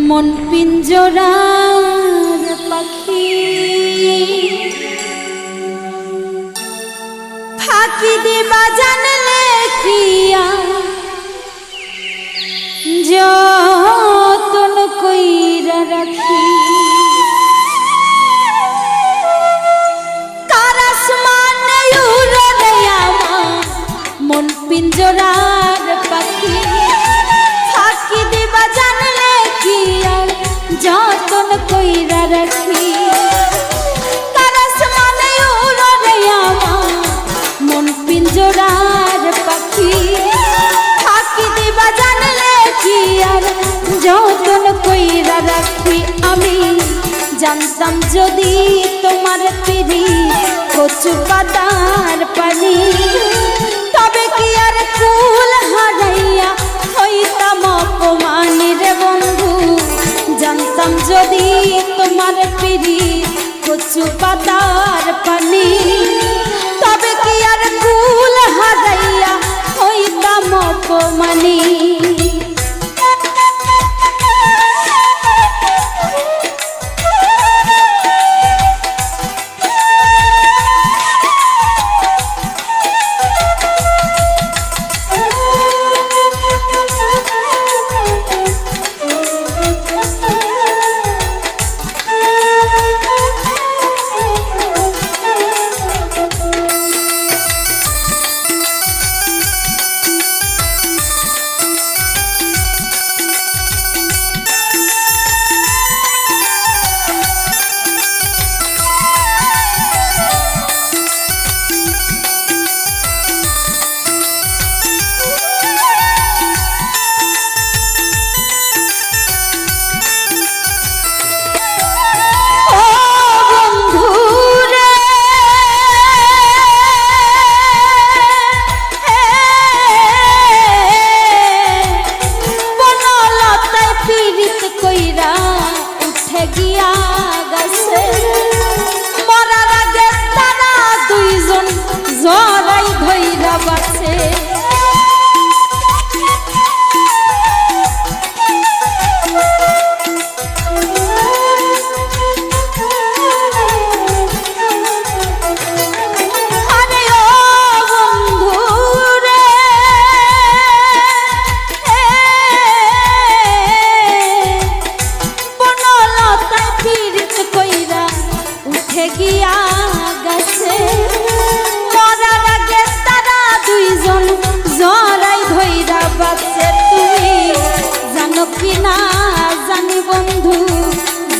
মন পিঞ্জরার পাখি ফাঁকি দিবা জানলে কিয়া যতন কইরা রাখি কার আসমানে উড়ে আমার মন পিঞ্জরার পাখি ফাঁকি দিবা জানলে কিয়া যতন কইরা রাখি কার আসমানে উড়ে আমার মন পিঞ্জরার পাখি ফাঁকি দিবা জানলে কি আর যতন কইরা রাখি আমি জানতাম যদি তোমার পিড়ি কচু পাতার পানি তবে কি আর কুল হারাইয়া হইতাম অপমানী রে বন্ধু জানতাম যদি তোমার পিড়ি কচু পাতার পানি তবে কি আর কুল হারাইয়া হইতাম অপমানী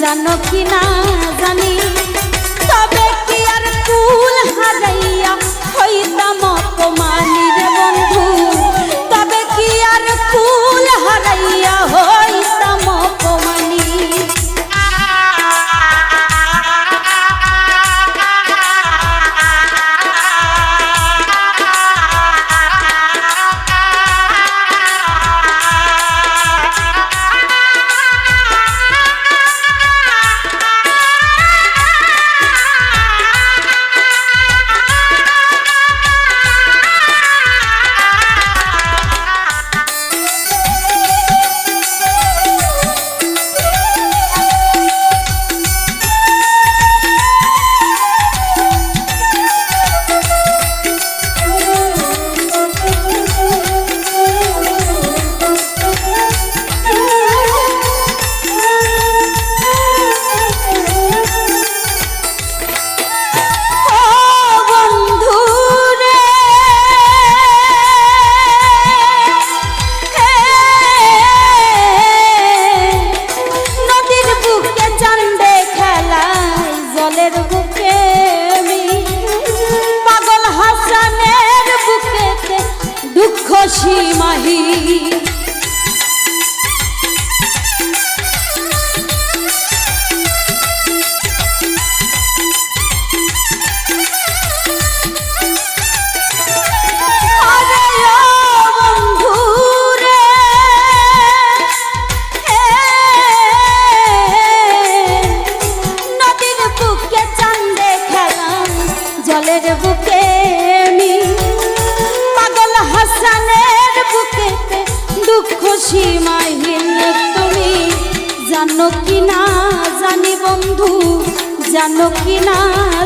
জানো কি না জানি তবে কি আর কুল হারাইয়া হইতাম অপমানী রে বন্ধু তবে কি আর কুল হারাইয়া হইতাম অপমানী সীমাহি নদীর বুকে চান্দে খেলাম জলের বুকে পাগল হাসানের বুকেতে দুঃখ সীমাহীন তুমি জানো কি না জানি বন্ধু, জানো কি না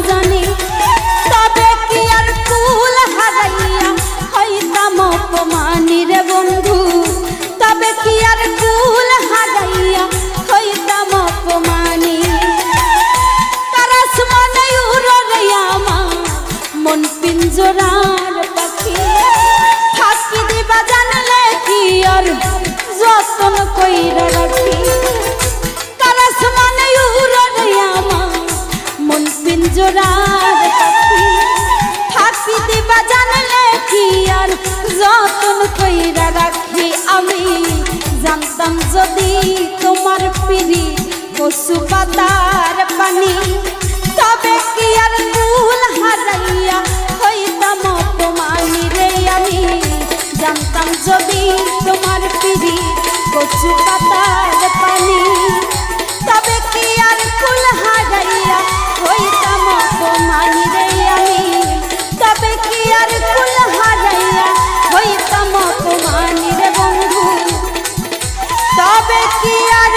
জানি, তবে কি আর কুল হারাইয়া হইতাম অপমানী রে বন্ধু, তবে কি আর কুল হারাইয়া হইতাম অপমানী। কারাস মনে উড়রে আমার মন পিঞ্জরার পাখি, ফাঁকি দিবা জানলে কি আর যতন কইরা রাখি। কারাস মনে উড়রে আমার মন পিঞ্জরার পাখি, ফাঁকি দিবা জানলে কি আর যতন কইরা রাখি। আমি জানতাম যদি তোমার পিড়ি কচু পাতার পানি, তবে কি আর কুল হারাইয়া হইতাম অপমানী রে। আমি জানতাম যদি তোমার পিড়ি কচু পাতার পানি, তবে কি আর কুল হারাইয়া হইতাম অপমানী রে। আমি তবে কি আর কুল হারাইয়া হইতাম অপমানী রে বন্ধু, তবে কি আর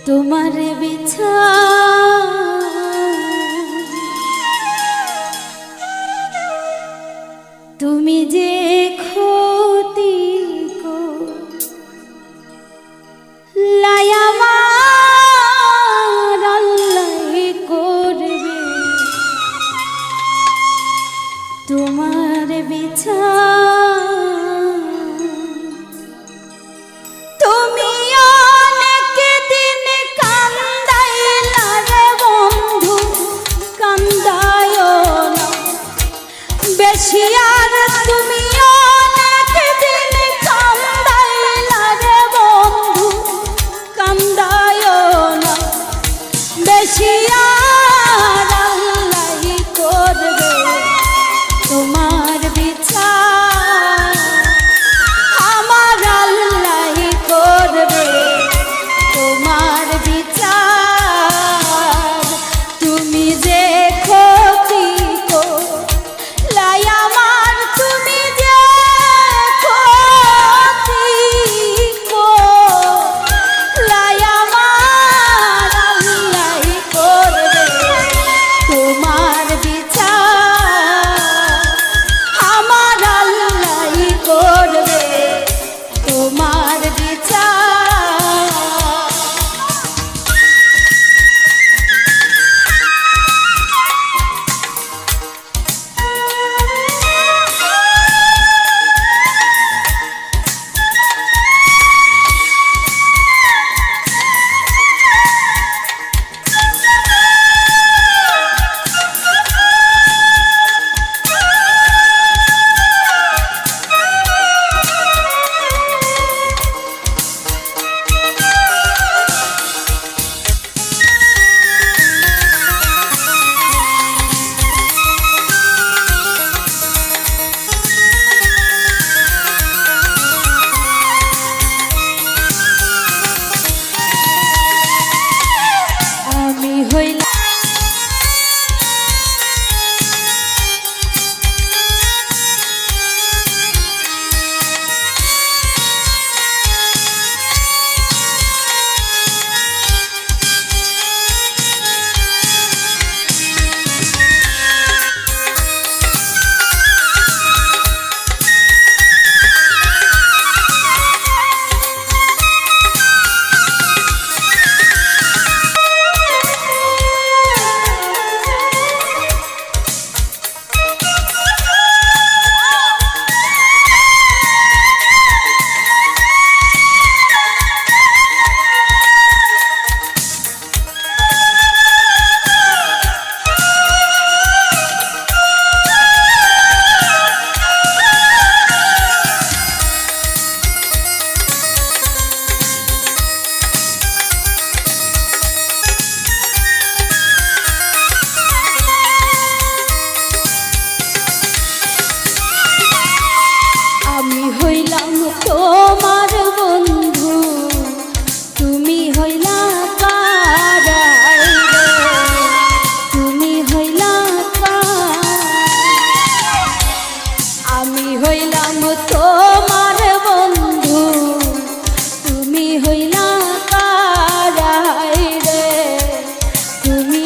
তোমার বিছা তুমি যে ক্ষতি লাই আমার আল্লাহ করবে। তোমার বিছা তুমি বেশিয়ার তুমি অনেক দিন কান্দাইলা রে বন্ধু, কান্দায়ো না। বেশিয়ার আল্লাহ করবে তোমার বিচার।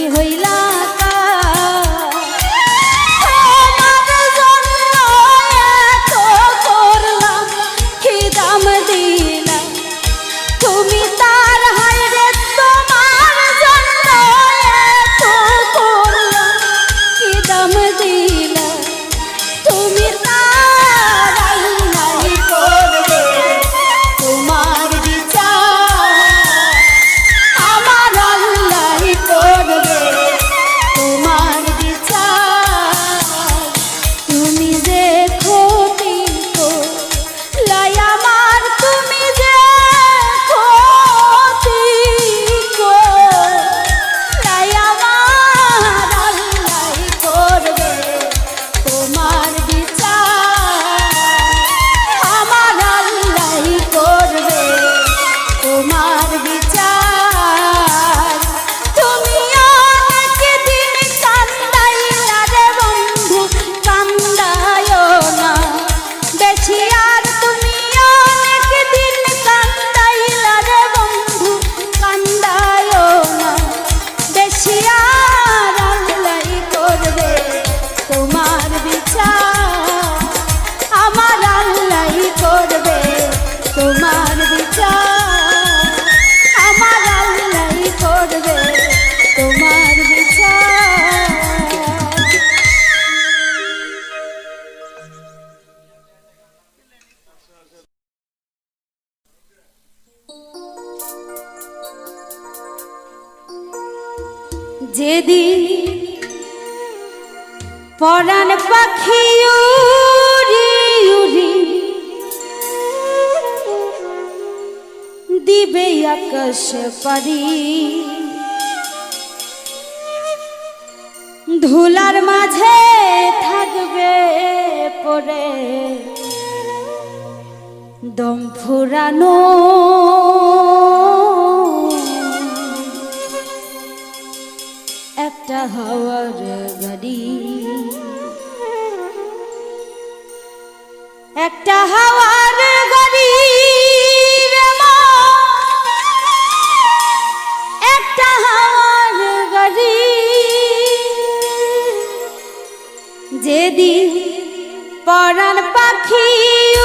হইলা যেদিন পরাণ পাখি উড়ি উড়ি দিবে আকাশ পারি ধুলার মাঝে থাকবে পড়ে দম ফুরানো একটা হাওয়ার গাড়ি একটা হাওয়ার গাড়ি একটা হাওয়ার গাড়ি যেদিন পরাণ পাখি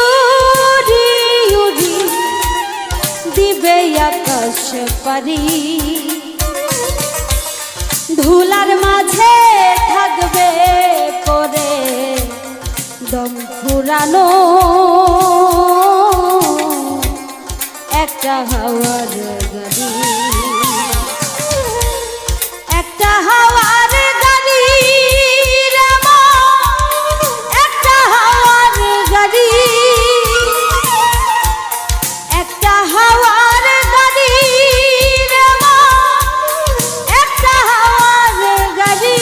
উড়ি উড়ি দিবে আকাশ পারি ধুলার মাঝে থাকবে পরে দম ফুরানো একটা হাওয়ার গাড়ি একটা হাওয়ার গাড়ি একটা হাওয়ার গাড়ি একটা হাওয়ার গাড়ি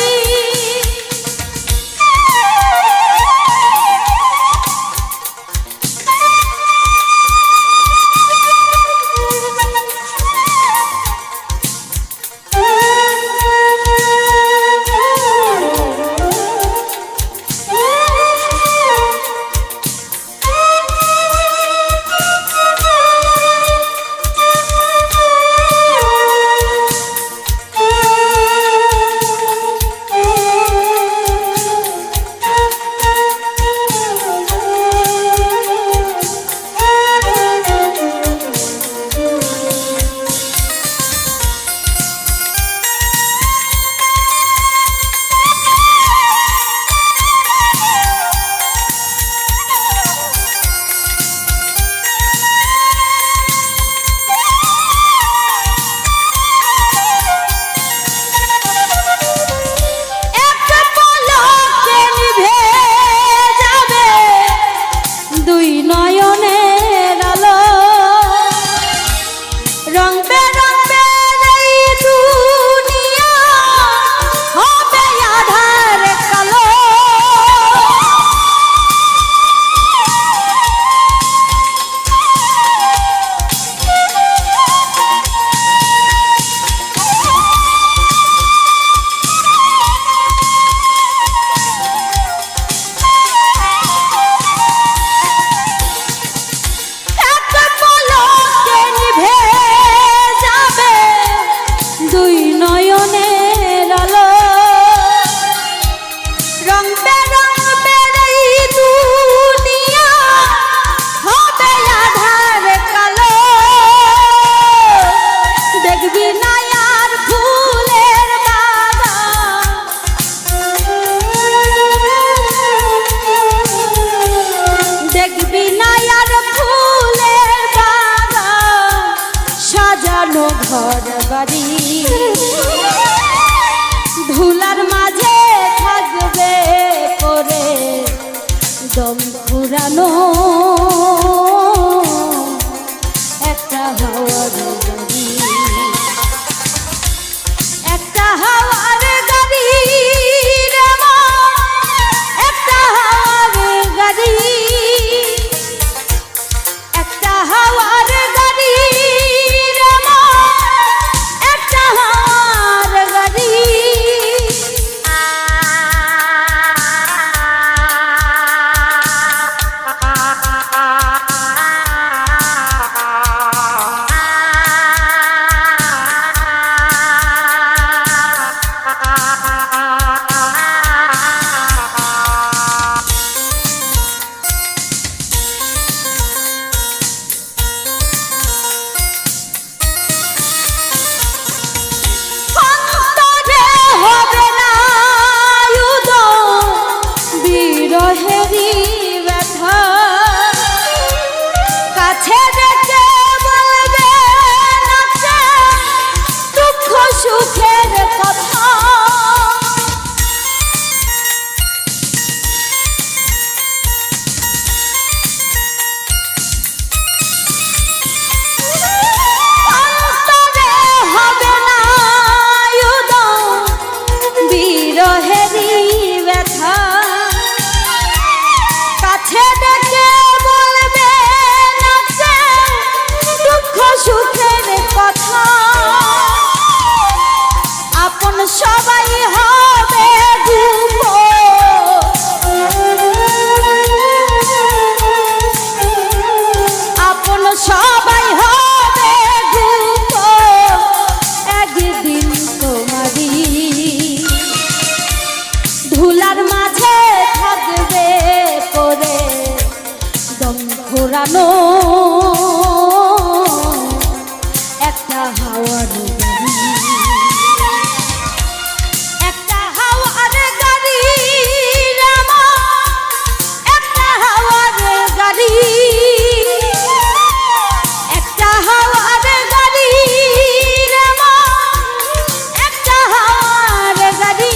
পুরানো একটা হাওয়ার গাড়ি, একটা হাওয়ার গাড়ি রামা, একটা হাওয়ার গাড়ি, একটা হাওয়ার গাড়ি রামা, একটা হাওয়ার গাড়ি।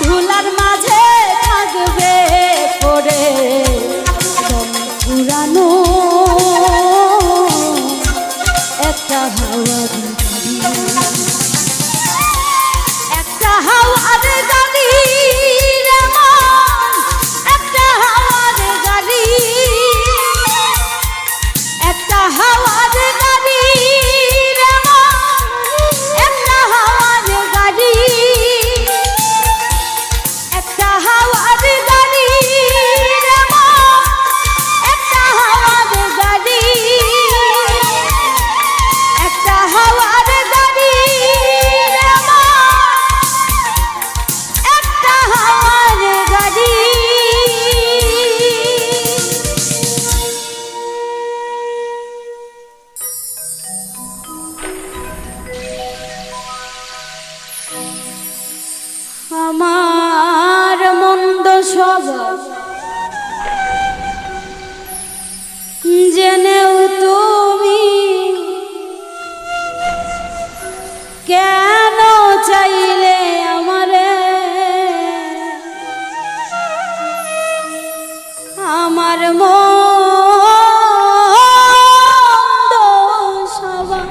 ধুলার মাঝে থাকবে পড়ে পুরানো একটা হাওয়ার গাড়ি, একটা হাওয়ার গাড়ি রামন, একটা হাওয়ার গাড়ি, একটা হাওয়ার গাড়ি আমার মন্দ স্বভাব জেনেও তুমি কেন চাইলে আমারে, আমার মন্দ স্বভাব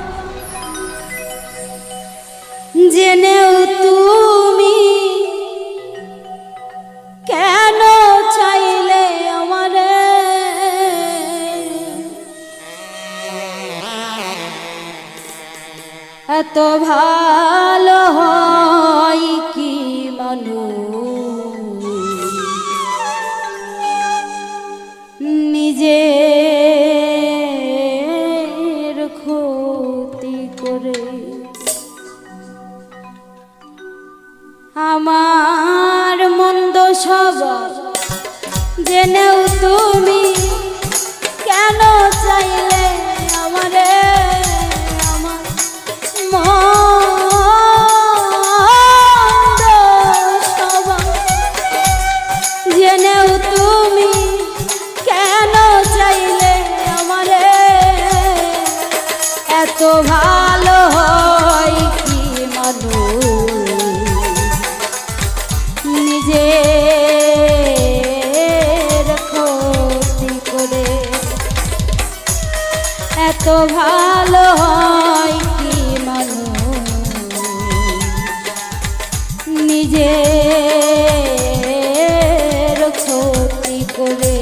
জেনেও তুমি কেন চাইলে আমারে, এত ভালো হয় কি মানুষ নিজের ক্ষতি করে, আমার মন্দ স্বভাব জেনেও তুমি কেন চাইলে আমারে, আমার মন্দ স্বভাব জেনেও তুমি কেন চাইলে আমারে, এত ভালো হয় কি মানুষ এত ভালো হয় কি মানুষ নিজের ক্ষতি করে।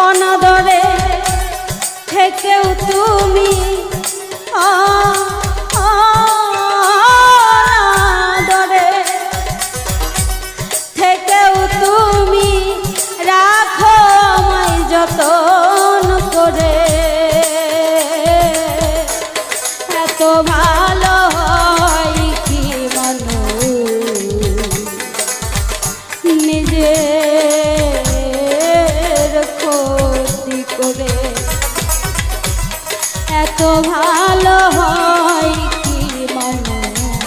অনাদরে থেকেও তুমি অনাদরে থেকেও তুমি রাখো আমায় যতন করে। এত ভালো হয় কি মানুষ নিজের ক্ষতি করে। এত ভালো হয় কি মানুষ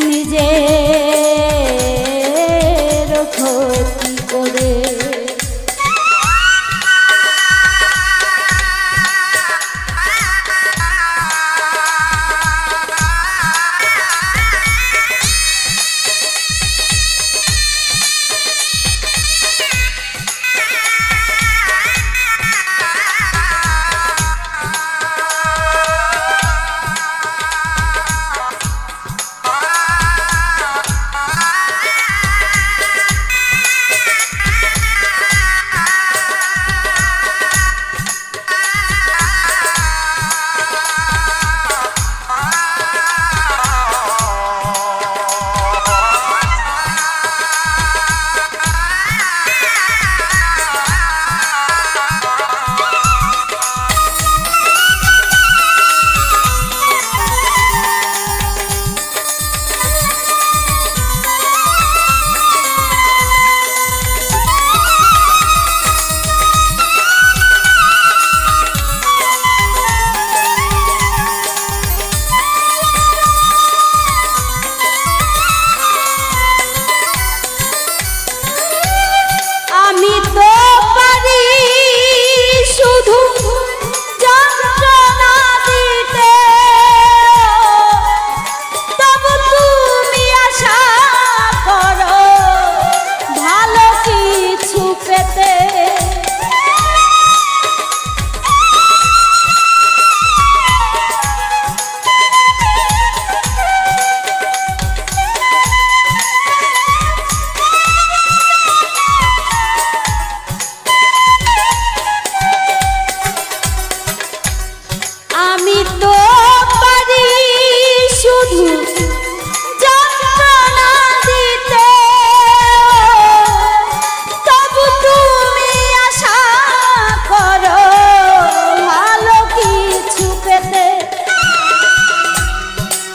নিজের ক্ষতি করে।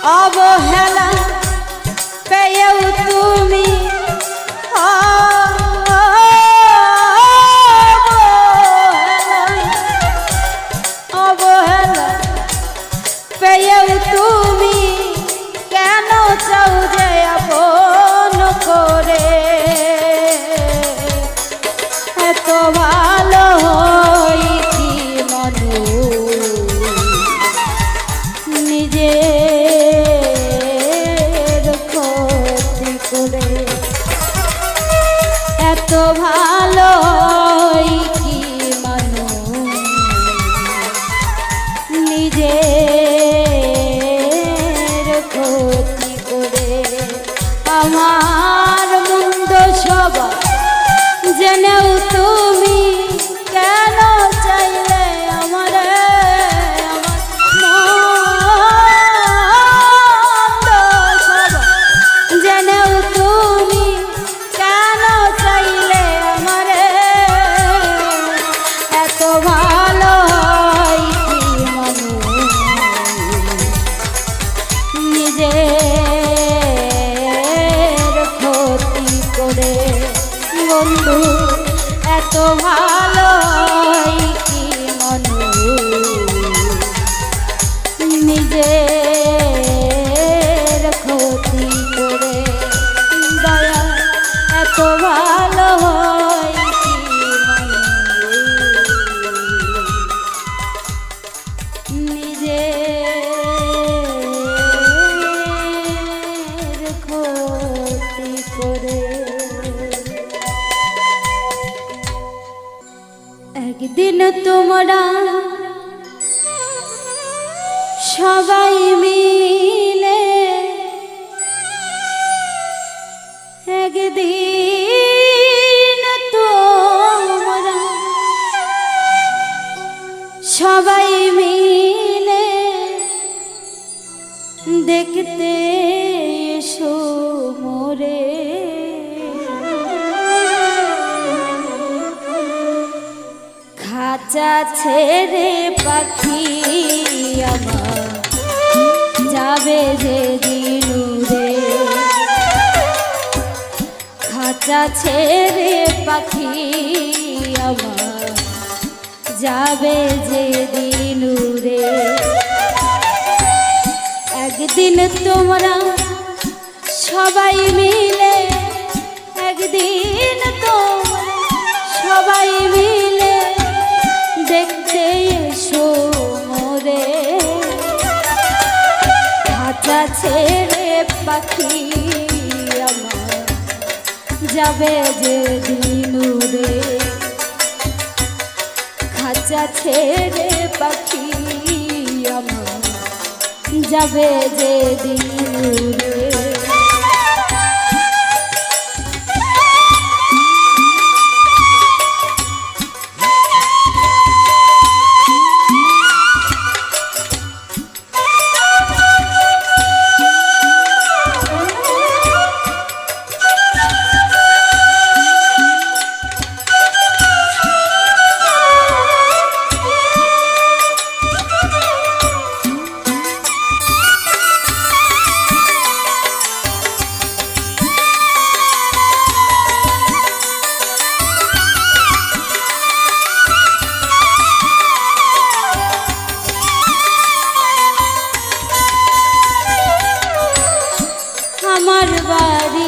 অবহেলা পেয়েও তুমি অবহেলা পেয়েও তুমি কেন চাও যে আপন করে এত ভালো হই কি নিজের ক্ষতি করে এত ভালো হই কি নিজের ক্ষতি করে আমার মন্দ স্বভাব জেনেও তুমি কেন চাইলে আমার মন্দ স্বভাব জেনেও তুমি কেন চাইলে আমার এত ভালো হয় কি নিজের ক্ষতি করে বন্ধু এত ভালো কি নিজের ক্ষতি করে দয়া এত ভালো কি নিজের ক্ষতি করে একদিন তোমরা সবাই মিলে একদিন তোমরা সবাই মিলে দেখতে এসো মোরে খাঁচা ছেড়ে পাখি আমার যাবে যে দিনুরে খাঁচা ছেড়ে পাখি আমার যাবে যে দিনুরে একদিন তোমরা সবাই মিলে একদিন তোমরা সবাই মিলে দেখতে এসো মোরে খাঁচা ছেড়ে পাখি আমার যাবে যে দিনুরে খাঁচা ছেড়ে পাখি আমার যাবে যে দিনুরে আমার বাড়ি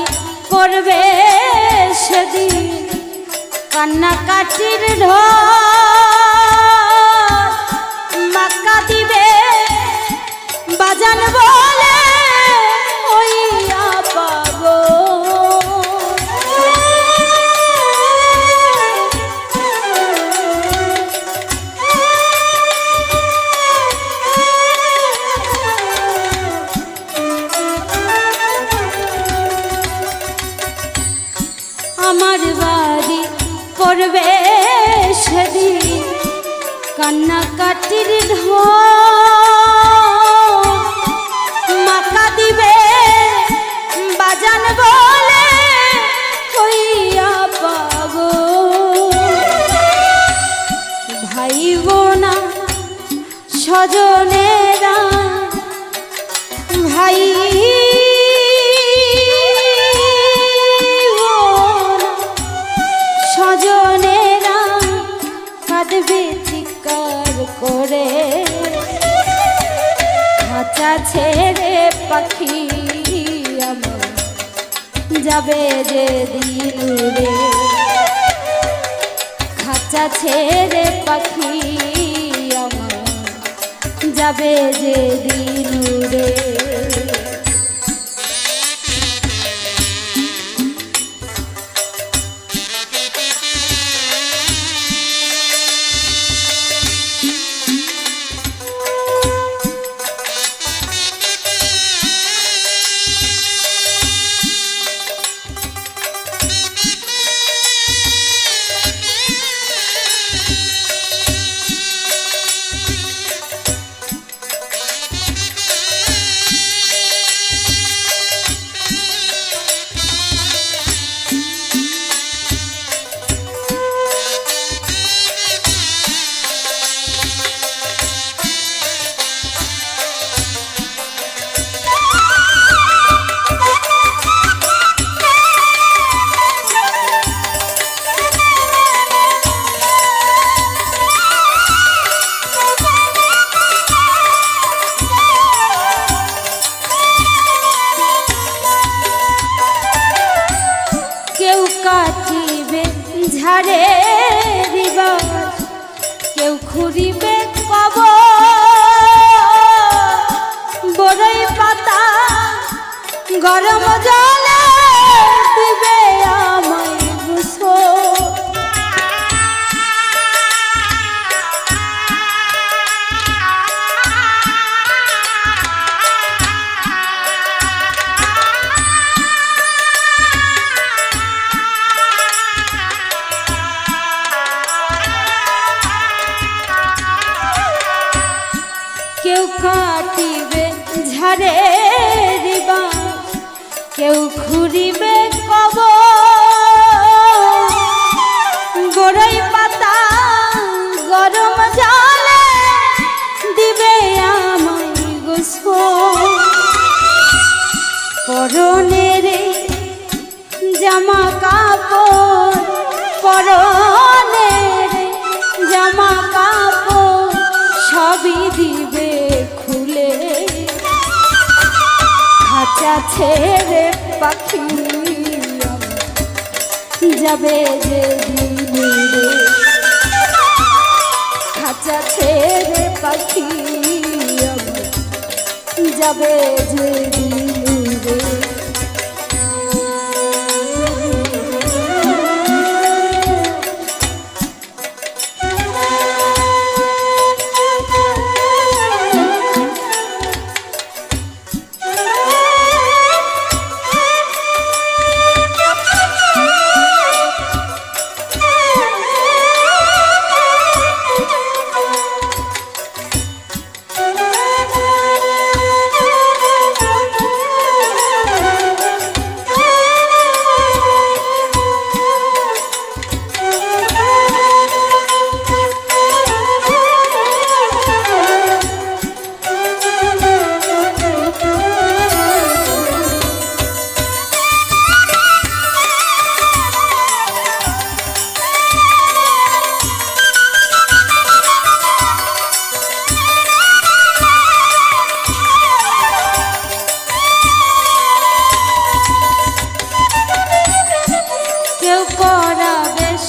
করবে সেদিন কান্নাকাটির ঢল মাক্কা দিবে বাজান বলে হইয়া পাবো আমার বাড়ি করবে সেদিন কান্নাকাটির ঢল মাকা দিবে বাজান বলে কইয়া পাবো ভাই বোনা স্বজনেরা ভাই খাঁচা ছেড়ে পাখি আমার যাবে যে দিন রে, খাঁচা ছেড়ে পাখি আমার যাবে যে দিন রে। কাটিবে ঝাড়ে দিবার, কেউ খুঁড়িবে কবর, বড়ই পাতা গরম জলে দিবে আমায় গোসল। কেউ কাটিবে ঝাড়ে দিবা, কেউ খুঁড়িবে কবর, বড়ই পাতা গরম জলে দিবে আমায় গোসল। পরনের জামা কাপড়, পরনের জামা কাপড় সবই দিবে খুলে, খাঁচা ছেড়ে পাখি যাবে যে দিনে রে, খাঁচা ছেড়ে পাখি যাবে যে দিনে রে।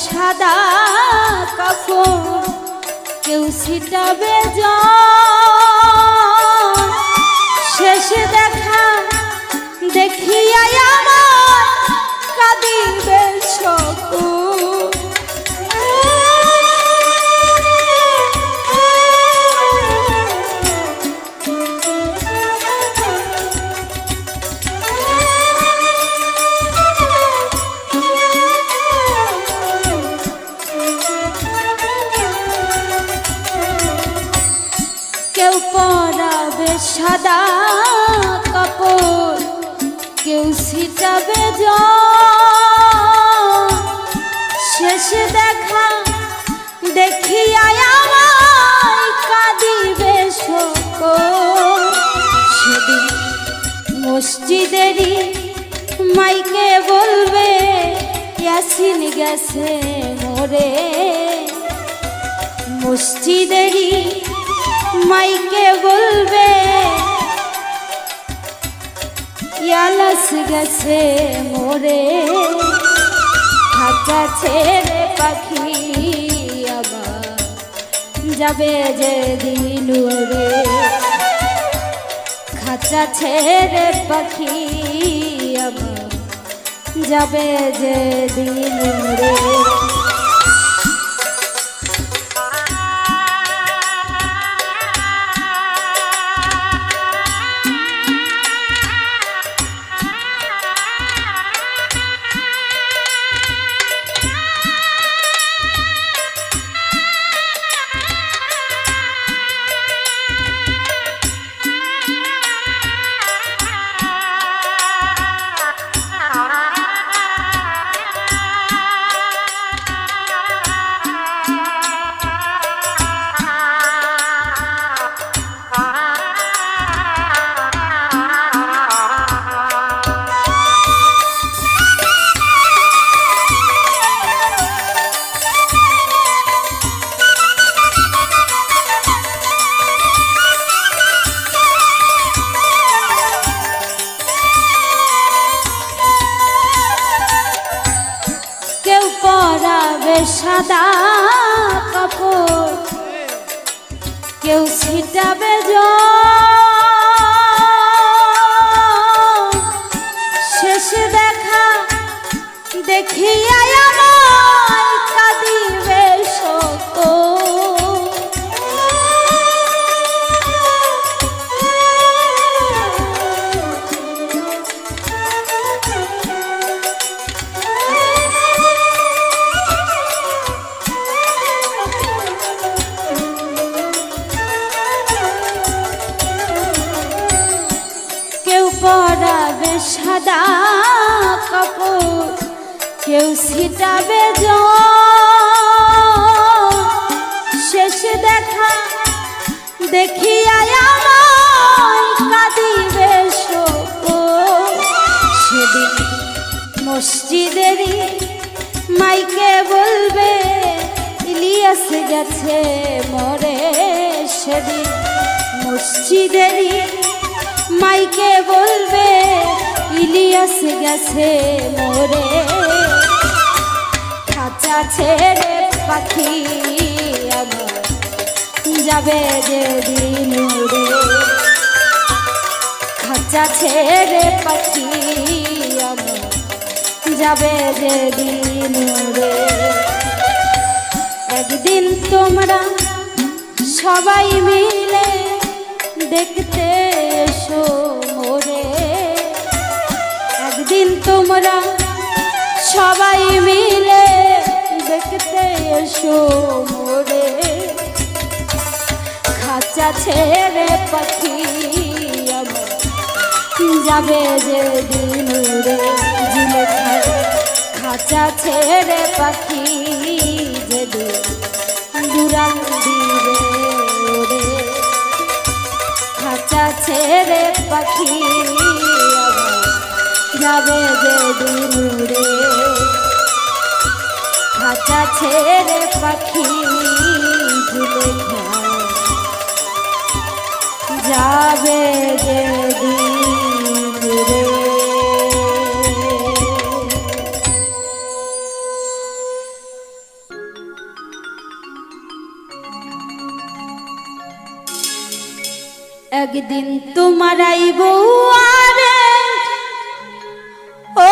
সাদা কাপড়, কেউ ছিটাবে জল, শেষ দেখা দেখিয়া আমার কাঁদিবে সকল। কেউ পরাবে সাদা কাপড়, কেউ ছিটাবে জল, শেষ দেখা দেখিয়া আমায় কাঁদিবে সকল। সেদিন মসজিদেরই মাইকে বলবে ইয়াসিন গেছে মোরে, মসজিদেরই মাইকে বলবে গেছে মোরে খাঁচা ছেড়ে পাখি আবার যাবে যে দিন রে খাঁচা ছেড়ে পাখি আবার যাবে যে দিন রে সাদা কাপড় কেউ ছিটাবে শেষে দেখা দেখিয়া আমায় কাঁদিবে শত পরাবে সাদা কাপড় কেউ ছিটাবে শেষ দেখা দেখিয়া আমায় কাঁদিবে শোক সেদিন মসজিদেরই মাইকে বলবে ইলিয়াস গেছে মরে সেদিন মসজিদেরই মাইকে বলবে ইলিয়াস গেছে মোরে খাঁচা ছেড়ে পাখি আমার যাবে যে দিন রে খাঁচা ছেড়ে পাখি আমার যাবে যে দিন রে একদিন তোমরা সবাই মিলে দেখতে এসো মোরে একদিন তোমরা সবাই মিলে দেখতে এসো মোরে খাঁচা ছেড়ে পাখি আমার যাবে যে দিন রে খাঁচা ছেড়ে পাখি যেদিন দুরাল দিবে রে খাঁচা ছেড়ে পাখি যাবে যে দিন রে খাঁচা ছেড়ে পাখি যাবে যে দিন রে একদিন তোমার আইব আরে ও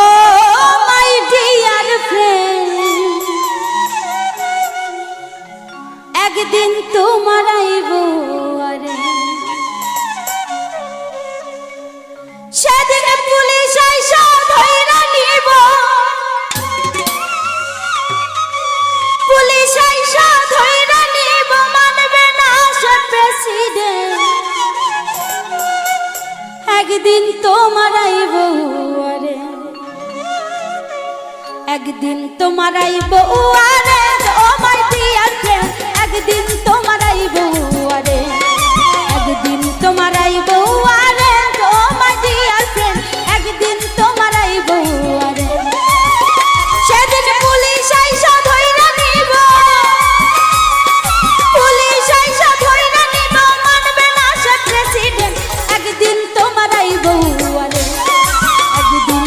মাই ডিয়ার ফ্রেন্ড একদিন তোমার আইব আরে সেদিন পুলিশ আইসা ধইরা নিব পুলিশ আইসা ধইরা নিব মানবে না সে প্রেসিডেন্ট একদিন তোমার আইব আরে একদিন তোমার আইব আরে ও মাই ডিয়ার ফ্রেন্ড একদিন তোমার আইব আরে একদিন তোমার আইব আরে ও মাই ডিয়ার ফ্রেন্ড একদিন তোমার আইব আরে সেদিন পুলিশ আইসা ধইরা নিব পুলিশ আইসা ধইরা নিব মানবে না সে প্রেসিডেন্ট একদিন তোমার আইব আরে একদিন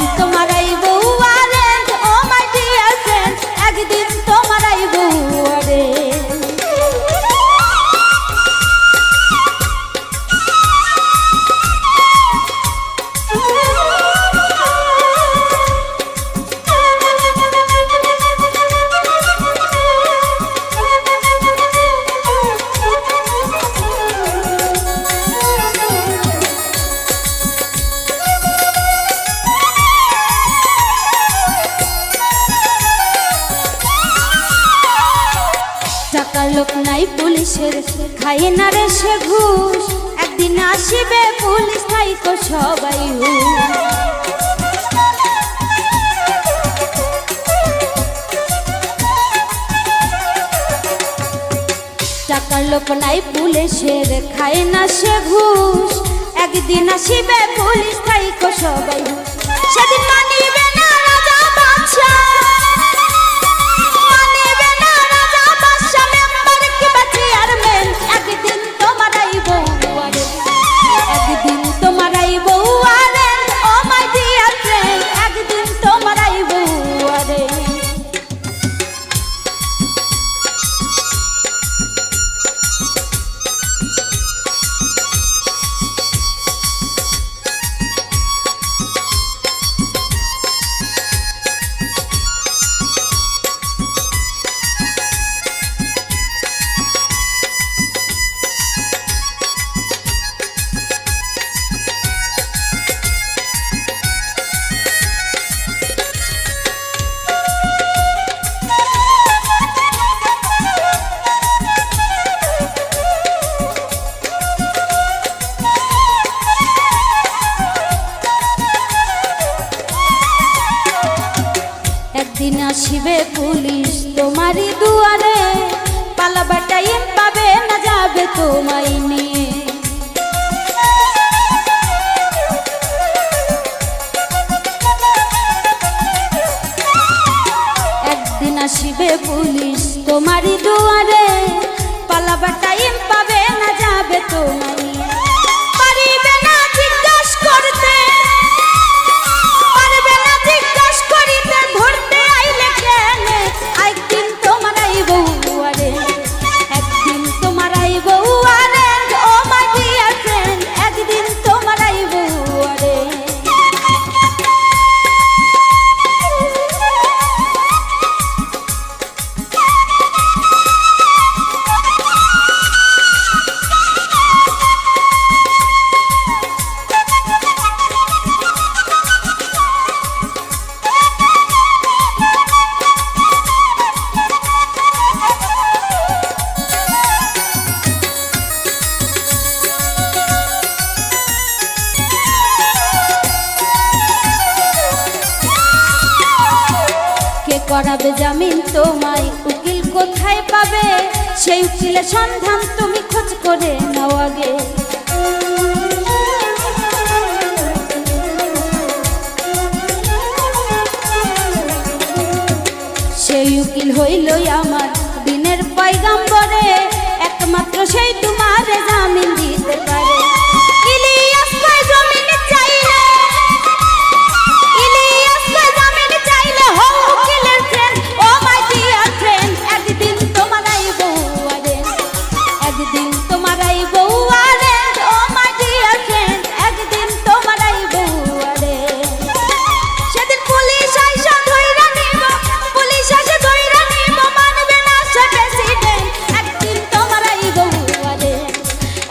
লোক নাই পুলিশের, খায় না রে সে ঘুষ। একদিন আসিবে পুলিশ, থাইকো সবাই হুঁশ। টাকার লোক নাই পুলিশের, খায় না সে ঘুষ। একদিন আসিবে পুলিশ, থাইকো সবাই হুঁশ। সেদিন মানিবে না রাজা বাদশা, মানিবে না রাজা বাদশা, মেম্বার কিংবা চেয়ারম্যান। একদিন তোমার আইব ওয়ারেন্ট, একদিন তোমার আইব warrant. Oh my dear friend, একদিন তোমার আইব ওয়ারেন্ট। একদিন আসিবে পুলিশ তোমারই দুয়ারে, পালাবার টাইম পাবে না, যাবে তোমায় নিয়ে। একদিন আসিবে পুলিশ তোমারই দুয়ারে, পালাবার টাইম পাবে না, যাবে তোমায় নিয়ে। পারিবে না জিজ্ঞাস করতে, পারবে না জিজ্ঞাস করিতে, ধরতে আইলে কেনে। একদিন তোমার আইব ওয়ারেন্ট, একদিন তোমার আইব warrant. Oh my dear friend, একদিন তোমার আইব ওয়ারেন্ট। করাবে জামিন তোমায়, উকিল কোথায় পাবে? সেই উকিলের সন্ধান তুমি খোঁজ করে নাও আগে। সেই উকিল হইল আমার দিনের পয়গাম্বরে, একমাত্র সেই তোমারে জামিন দিতে পারে। ইলিয়াস ভাই জামিন চাইলে, ইলিয়াস ভাই জামিন চাইলে, হো উকিলের friend. Oh my dear friend, একদিন তোমার আইব ওয়ারেন্ট, একদিন তোমার আইব warrant. Oh my dear friend, একদিন তোমার আইব ওয়ারেন্ট। সেদিন পুলিশ আইসা ধইরা নিব, পুলিশ আসে ধইরা নিব, মানবে না সে প্রেসিডেন্ট। একদিন তোমার আইব ওয়ারেন্ট,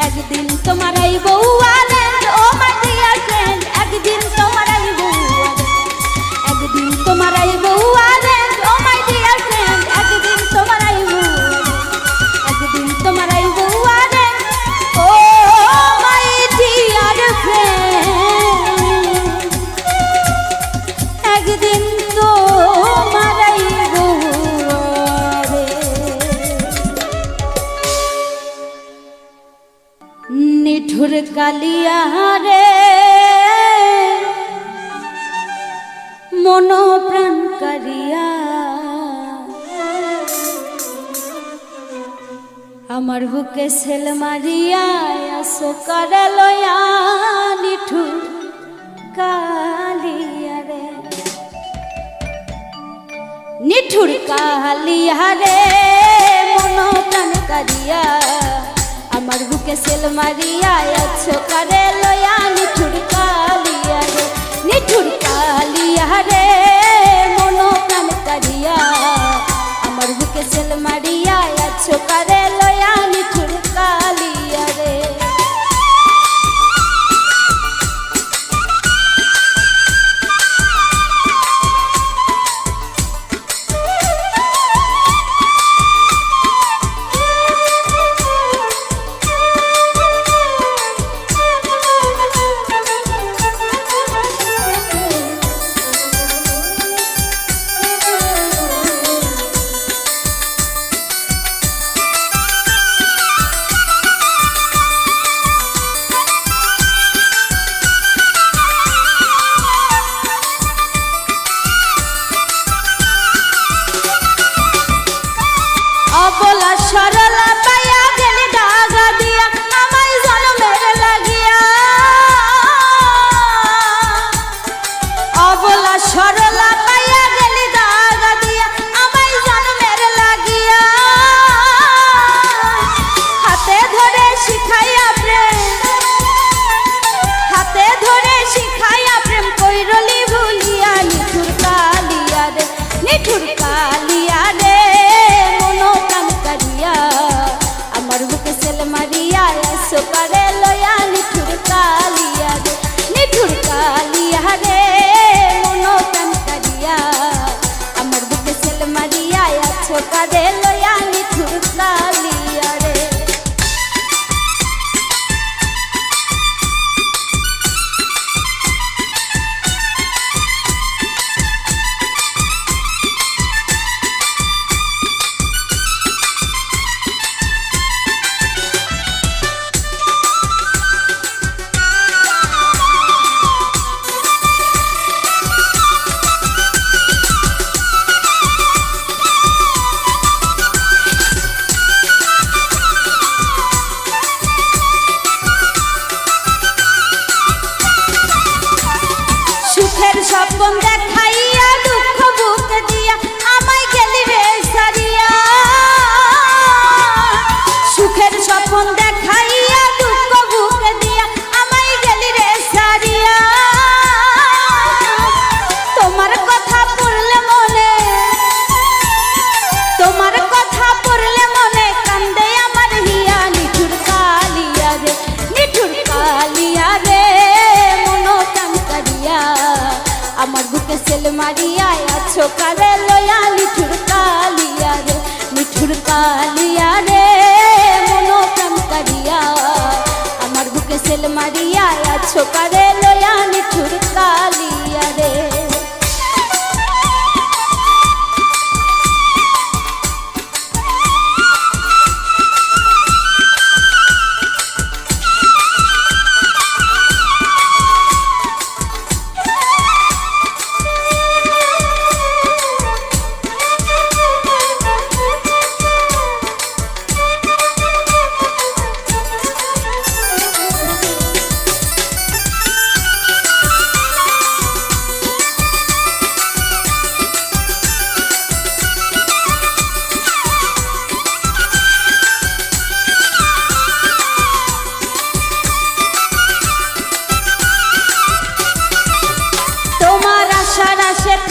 একদিন তোমার আইব warrant. Oh my dear friend, একদিন তোমার আইব ওয়ারেন্ট, একদিন তোমার আইব warrant. Oh my dear friend, একদিন তোমার আইব ওয়ারেন্ট, একদিন তোমার আইব warrant. Oh my dear friend, একদিন তোমার আইব ওয়ারেন্ট। নিঠুর কালিয়া রে মন প্রাণ কারিয়া, আমার বুকে সেল মারিয়া আসো করে লয়া। নিঠুর কালিয়া রে, নিঠুর কালিয়া রে মন প্রাণ কারিয়া, আমার বুকে সেল মারিয়া আছো করে লয়া। নিঠুর কালিয়া রে, নিঠুর কালিয়া রে মন প্রাণ কারিয়া, আমার বুকে সেল মারিয়া আছো করে লয়া। নিঠুর কালিয়া রে। স্বপন দেখাইয়া দুঃখ বুকে দিয়া আমায় গেলি রে সারিয়া সুখের স্বপন দেখাইয়া দুঃখ বুকে দিয়া আমায় গেলি রে সারিয়া তোমার কথা পড়লে মনে তোমার কথা পড়লে মনে কান্দে আমার হিয়া নিঠুর কালিয়া রে মনো কান করিয়া আমার বুকে সেল মারিয়া আছো কারে লয়া নিঠুর কালিয়া রে মনো কান করিয়া আমার বুকে সেল মারিয়া আছো কারে লয়া নিঠুর কালিয়া রে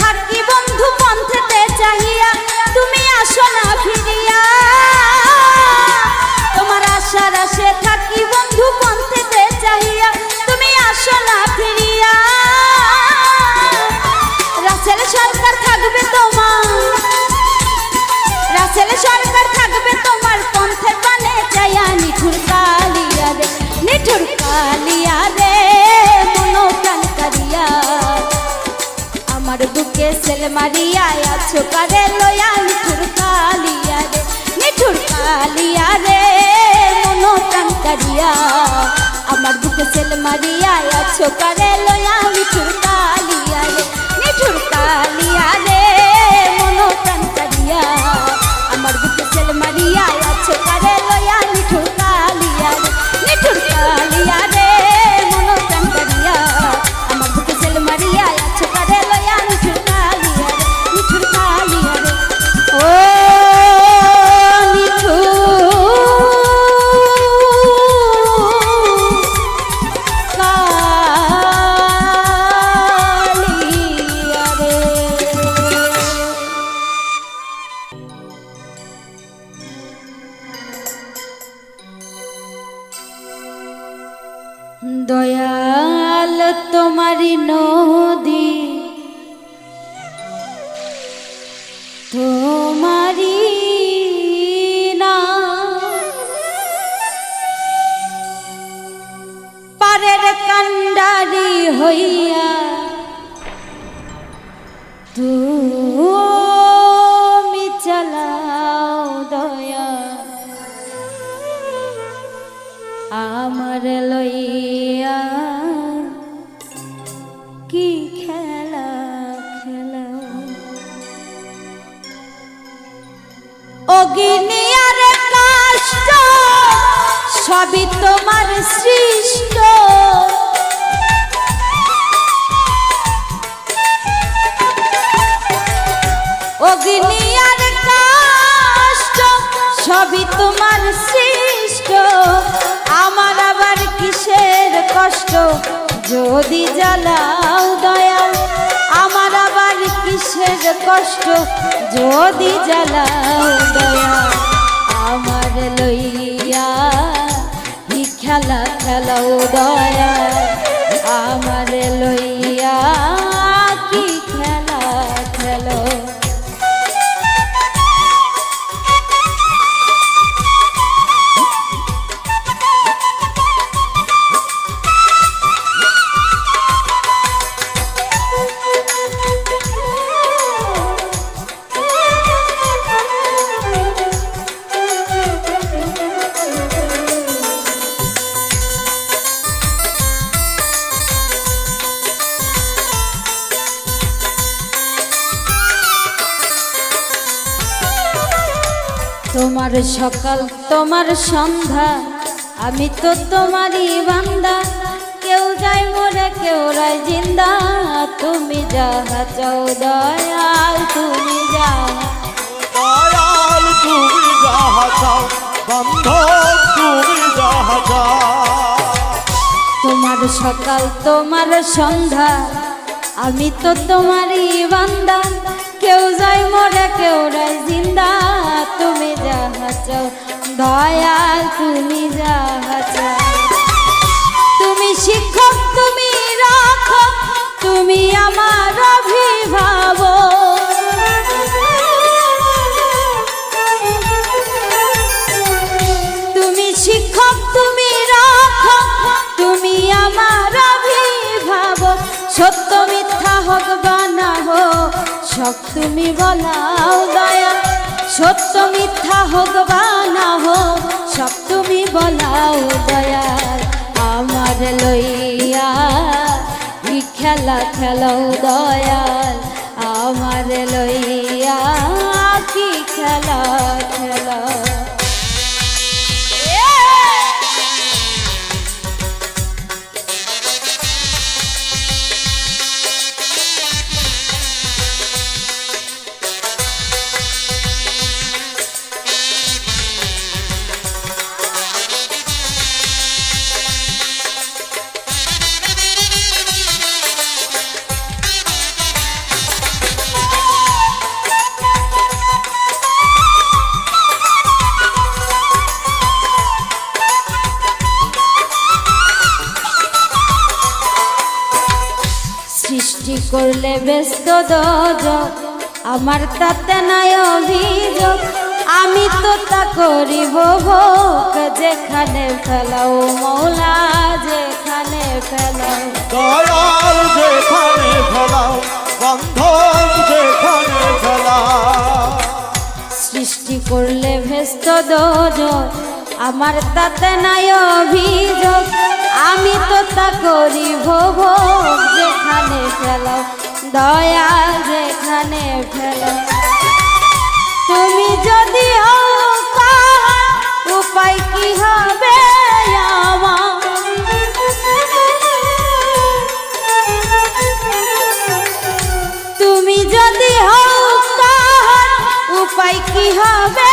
থাকি বন্ধু পন্থেতে চাহিয়া তুমি আসো না ফিরিয়া তোমার আশার আশে থাকি বন্ধু পন্থেতে চাহিয়া তুমি আসো না ফিরিয়া রাসেল সরকার থাকবে তোমার পন্থের পানে চাইয়া নিঠুর কালিয়া রে মনো প্রাণ করিয়া আমার বুকে সেল মারিয়া আছো কারে লয়া নিঠুর কালিয়া রে মনো প্রাণ করিয়া আমার বুকে সেল মারিয়া আছো কারে লয়া নিঠুর কালিয়া রে মনো প্রাণ করিয়া আমার বুকে সেল মারিয়া আছো কারে লয়া নিঠুর কালিয়া রে মনো প্রাণ করিয়া আমার বুকে সেল মারিয়া আছো কারে লয়া নিঠুর কালিয়া রে ও দয়াল তোমারি নদী তোমারি না পারের কান্ডারি হইয়া তুমি চালাও দয়া আমার লইয়া কি খেলা খেলাও অগ্নিয়ার কষ্ট সবই তোমার সৃষ্ট অগ্নিয়ার কষ্ট সবই তোমার সৃষ্ট আমার আবার কিসের কষ্ট যদি জ্বালাও দয়া আমার আবার কিসের কষ্ট যদি জ্বালাও দয়া আমার লইয়া কি খেলা খেলাও দয়া আমার লইয়া কি খেলা খেলো তোমার সকাল তোমার সন্ধ্যা আমি তো তোমারই বান্দা কেউ যায় মরে কেউ রায় জিন্দা তুমি যাহা চাও দয়াল তুমি যাহা দয়াল তুমি যাহা চাও বান্ধব তুমি যাহা চাও। তোমার সকাল তোমার সন্ধ্যা আমি তো তোমারই বান্দা কেউ যায় মরে কেউ রায় জিন্দা তুমি যাহা চাও দয়াল তুমি যাহা চাও। তুমি শিক্ষক তুমি রাখো তুমি আমার অভিভাবক তুমি শিক্ষক তুমি রাখো তুমি আমার অভিভাবক সত্য মিথ্যা হোক বা না হোক সব তুমি বলাও দয়াল সত্য মিথ্যা হোক বা না হোক সব তুমি বলাও দয়াল আমার লইয়া ই খেলা খেলাও দয়াল আমার লইয়া কি খেলা খেলা। সৃষ্টি করলে ব্যস্ত দোজক আমার তাতে নাই অভিযোগ আমি তো তা করিব ভোগ যেখানে ফেলাও মৌলা যেখানে ফেলাও দয়াল যেখানে ফেলাও বান্ধব যেখানে ফেলাও। সৃষ্টি করলে ব্যস্ত দোজক আমার তাতে নাই অভিযোগ আমি তো তা করিব ভোগ যেখানে ফেলাও দয়াল যেখানে ফেলাও। তুমি যদি হও কাহা উপায় কি হবে আমার তুমি যদি হও কাহা উপায় কি হবে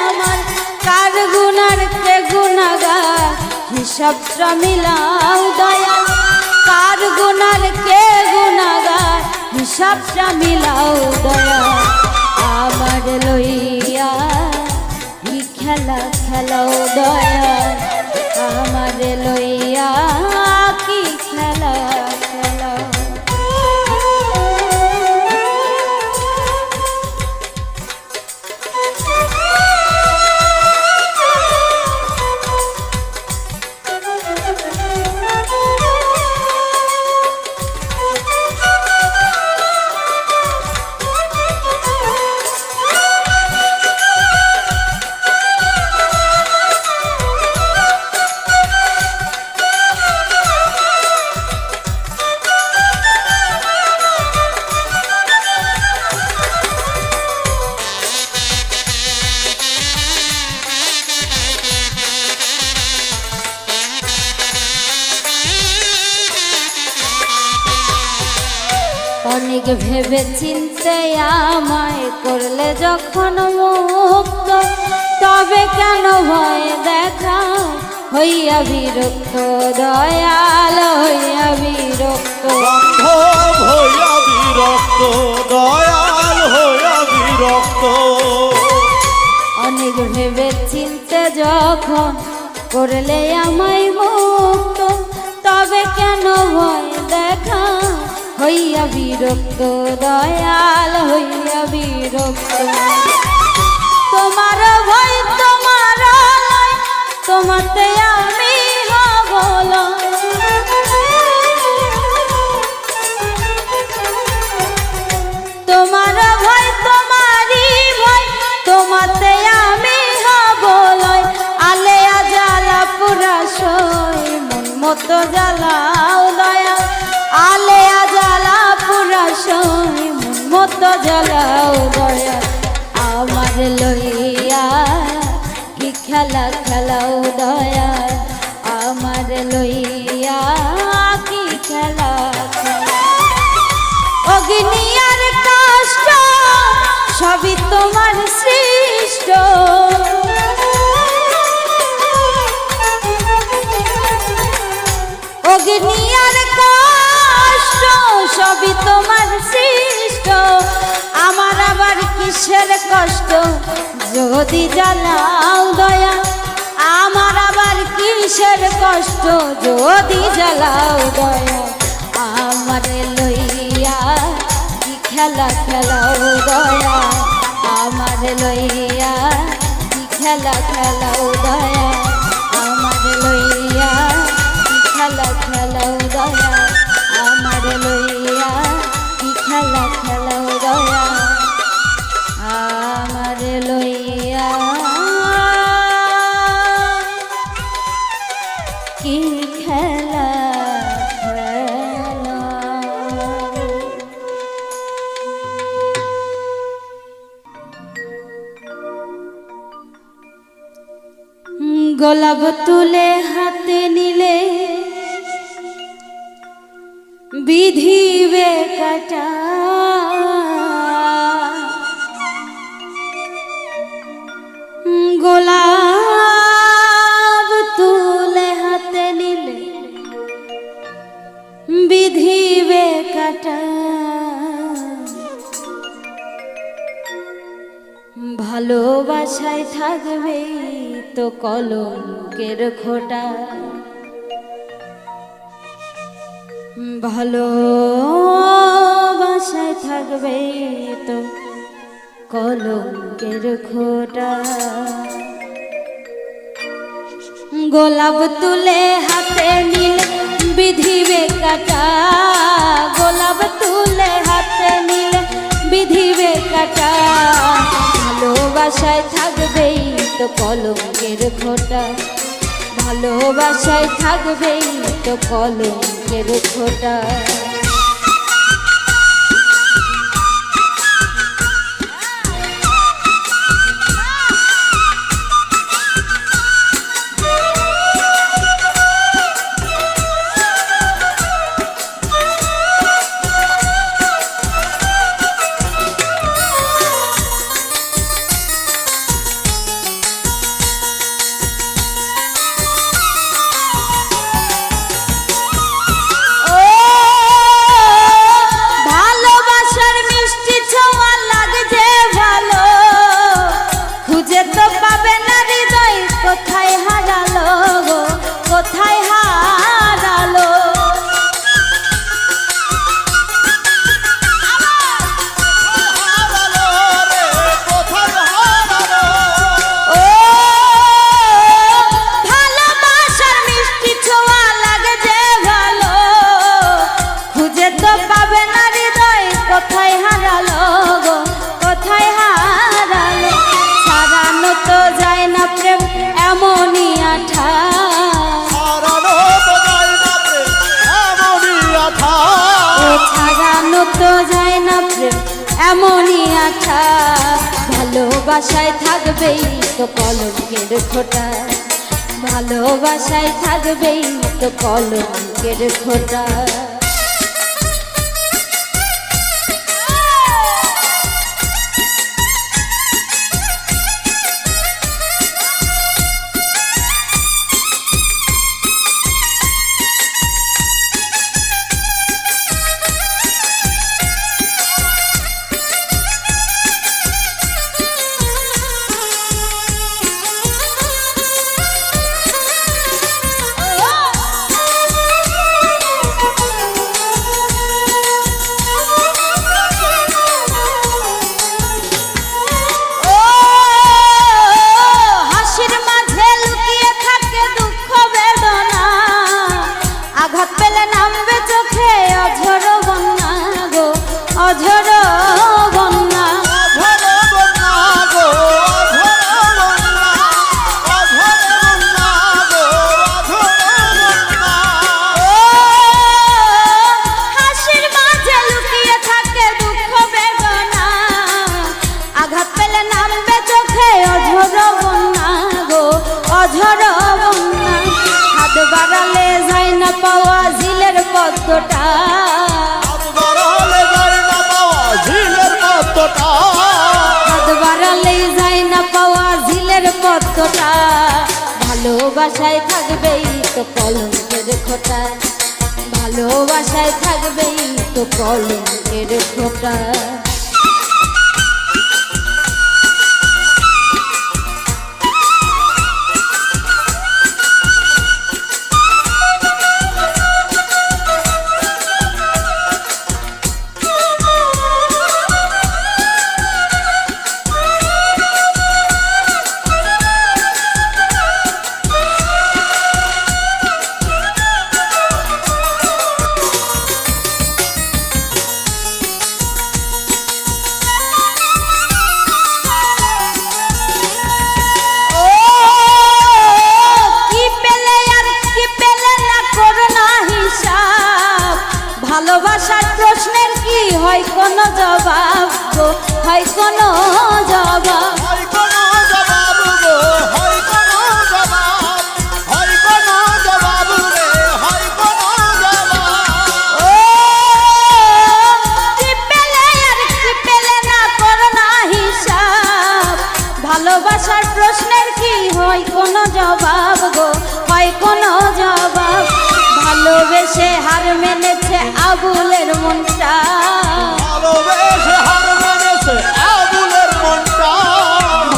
আমার কার গুনার কে গুনাগার হিসাবটা মিলাও দয়াল কার গুনার কে গুনাগার হিসাবটা মিলাও দয়াল আমার লইয়া ই খেলা খেলাও দয়াল আমার লইয়া কি খেলা খেলাও। অনেক ভেবে চিনতে আমায় করলে যখন মুক্ত তবে কেন ভয় দেখা হইয়া বিরক্ত দয়াল হইয়া বিরক্ত বান্ধব হইয়া বিরক্ত দয়াল হইয়া বিরক্ত। অনেক ভেবে চিনতে যখন করলে আমায় মুক্ত তবে কেন ভয় দেখা হইয়া বিরক্ত দয়াল হইয়া বিরক্ত। তোমার ভয় তোমার লয় তোমাতে আমি হব লয় তোমার ভয় তোমারই ভয় তোমাতে আমি হব লয় আলেয়া জ্বালা পুরা সই মন মতো জ্বালাও দয়াল আলেয়া জ্বালা পুরা সই মন মতো জ্বালাও দয়াল আমার লইয়া কি খেলা খেলাও দয়াল আমার লইয়া কি খেলা খেলা। অগ্নি আর কষ্ট সবই তোমার সৃষ্ট। অগ্নি আর কষ্ট সবই তোমার সৃষ্ট। আমার আবার কিসের কষ্ট যদি জ্বালাও দয়া, আমার আবার কিসের কষ্ট যদি জ্বালাও দয়া। আমারে লইয়া কি খেলা খেলাও দয়া, আমারে লইয়া কি খেলা খেলাও দয়া, আমারে লইয়া কি খেলা খেলাও দয়া, আমারে লইয়া কি খেলা খেলাও দয়া, আমারে লইয়া কি খেলা খেলাও। গোলাপ তুলে হাতে নিলে বিধিবে কাটা, গোলাপ তুলে হাতে নিলে বিধিবে কাটা। ভালোবাসায় থাকবে তো কলঙ্কের খোঁটা, ভালোবাসায় থাকবে তো কলঙ্কের খোঁটা। গোলাপ তুলে হাতে নিলে বিধিবে কাটা, গোলাপ তুলে হাতে নিলে বিধিবে কাটা। ভালোবাসায় থাকবেই তো কলঙ্কের খোঁটা, ভালোবাসায় থাকবেই তো কলঙ্কের খোঁটা। কোথায় হারালো, ও ভালোবাসার মিষ্টি ছোঁয়া লাগে যে ভালো, খুঁজে তো পাবে না হৃদয় কোথায় হারালো গো, কোথায় হারালো। সারানো তো যায় না প্রেম এমনই আঠা, ছাড়ানো তো যায় না প্রেম এমনই আঠা। ভালোবাসায় থাকবেই তো কলঙ্কের খোঁটা, ভালোবাসায় থাকবেই তো কলঙ্কের খোঁটা। ভালোবাসায় থাকবেই তো কলঙ্কের খোঁটা, ভালোবাসায় থাকবেই তো কলঙ্কের খোঁটা। ভালোবাসার প্রশ্নের কি হয় কোনো জবাব গো, হয় কোনো জবাব, হয় কোনো জবাব গো, হয় কোনো জবাব, হয় কোনো জবাব রে, হয় কোনো জবাব। ও কি পেলে আর কি পেলে না করো না হিসাব, ভালোবাসার প্রশ্নের কি হয় কোনো জবাব গো, হয় কোনো জবাব। ভালোবেসে হার মেনেছে আবুলের মনটা, ভালোবেসে হার মেনেছে আবুলের মনটা,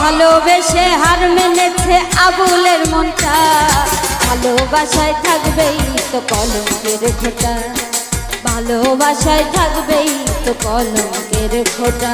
ভালোবেসে হার মেনেছে আবুলের মনটা। ভালোবাসায় থাকবেই তো কলঙ্কের খোঁটা, ভালোবাসায় থাকবেই তো কলঙ্কের খোঁটা।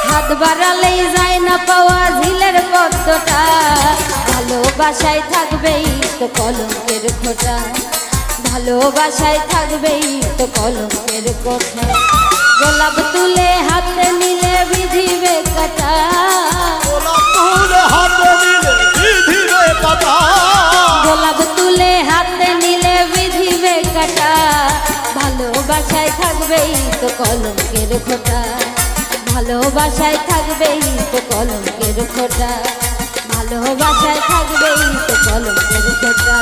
হাত বাড়ালেই যায় না পাওয়া ঝিলের পদ্মটা। ভালোবাসায় থাকবেই তো কলঙ্কের খোঁটা, ভালোবাসায় থাকবেই তো কলঙ্কের খোঁটা। গোলাপ তুলে হাতে নিলে বিধিবে কাটা, গোলাপ তুলে হাতে নিলে বিধিবে কাটা, গোলাপ তুলে হাতে নিলে বিধিবে কাটা। ভালোবাসায় থাকবেই তো কলঙ্কের খোঁটা, ভালোবাসায় থাকবেই তো কলঙ্কের খোঁটা, ভালোবাসায় থাকবেই তো কলঙ্কের খোঁটা,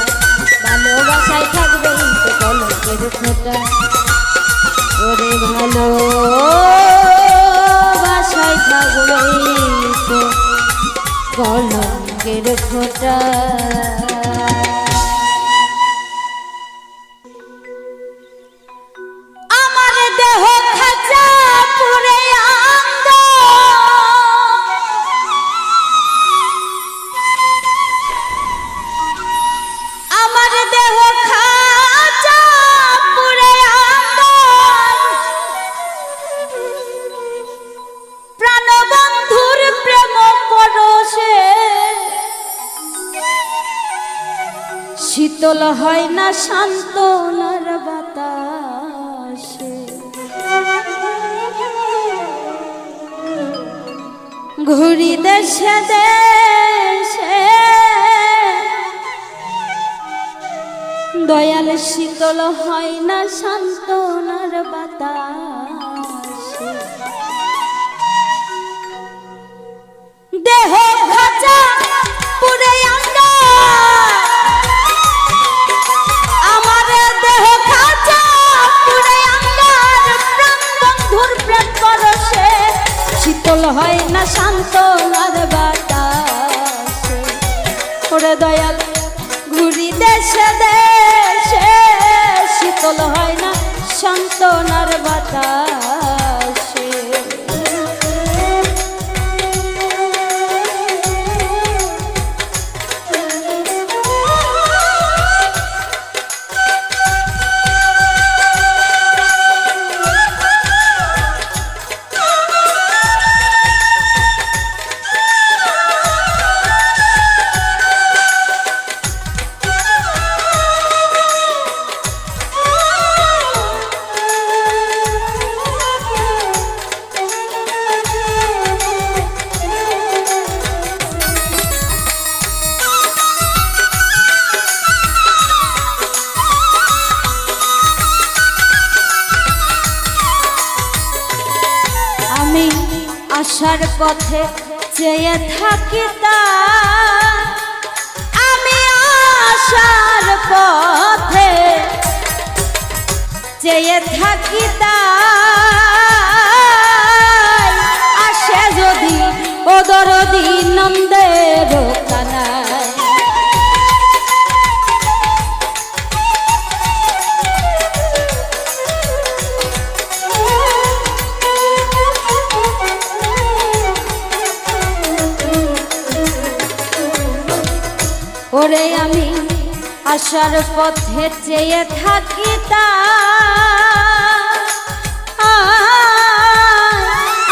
ভালোবাসায় থাকবেই তো কলঙ্কের খোঁটা। ওরে ভালোবাসায় থাকবেই তো কলঙ্কের খোঁটা। আমার দেহ খাঁচা পুরে আঙ্গ, আমার দেহ খাঁচা পুরে আঙ্গ, প্রাণবন্ধুর প্রেম পরশে শীতল হয় না সান্ত্বনার বাতাসে। ঘুরি দেশে দেশে দয়াল শীতল হয় না সান্ত্বনার বাতাসে। দেহ খাঁচা পুরে আঙ্গা, আমার দেহ খাঁচা পুরে আঙ্গা, শীতল হয় না সান্ত্বনার বাতাসে। ওরে দয়াল ঘুরি দেশে দেশে, শীতল হয় না সান্ত্বনার বাতাসে। আসার পথে চেয়ে থাকি আমি আসার পথে চেয়ে থাকি আসে যদি ও দরদি নন্দের কানায়। ওরে আমি আসার পথে চেয়ে থাকি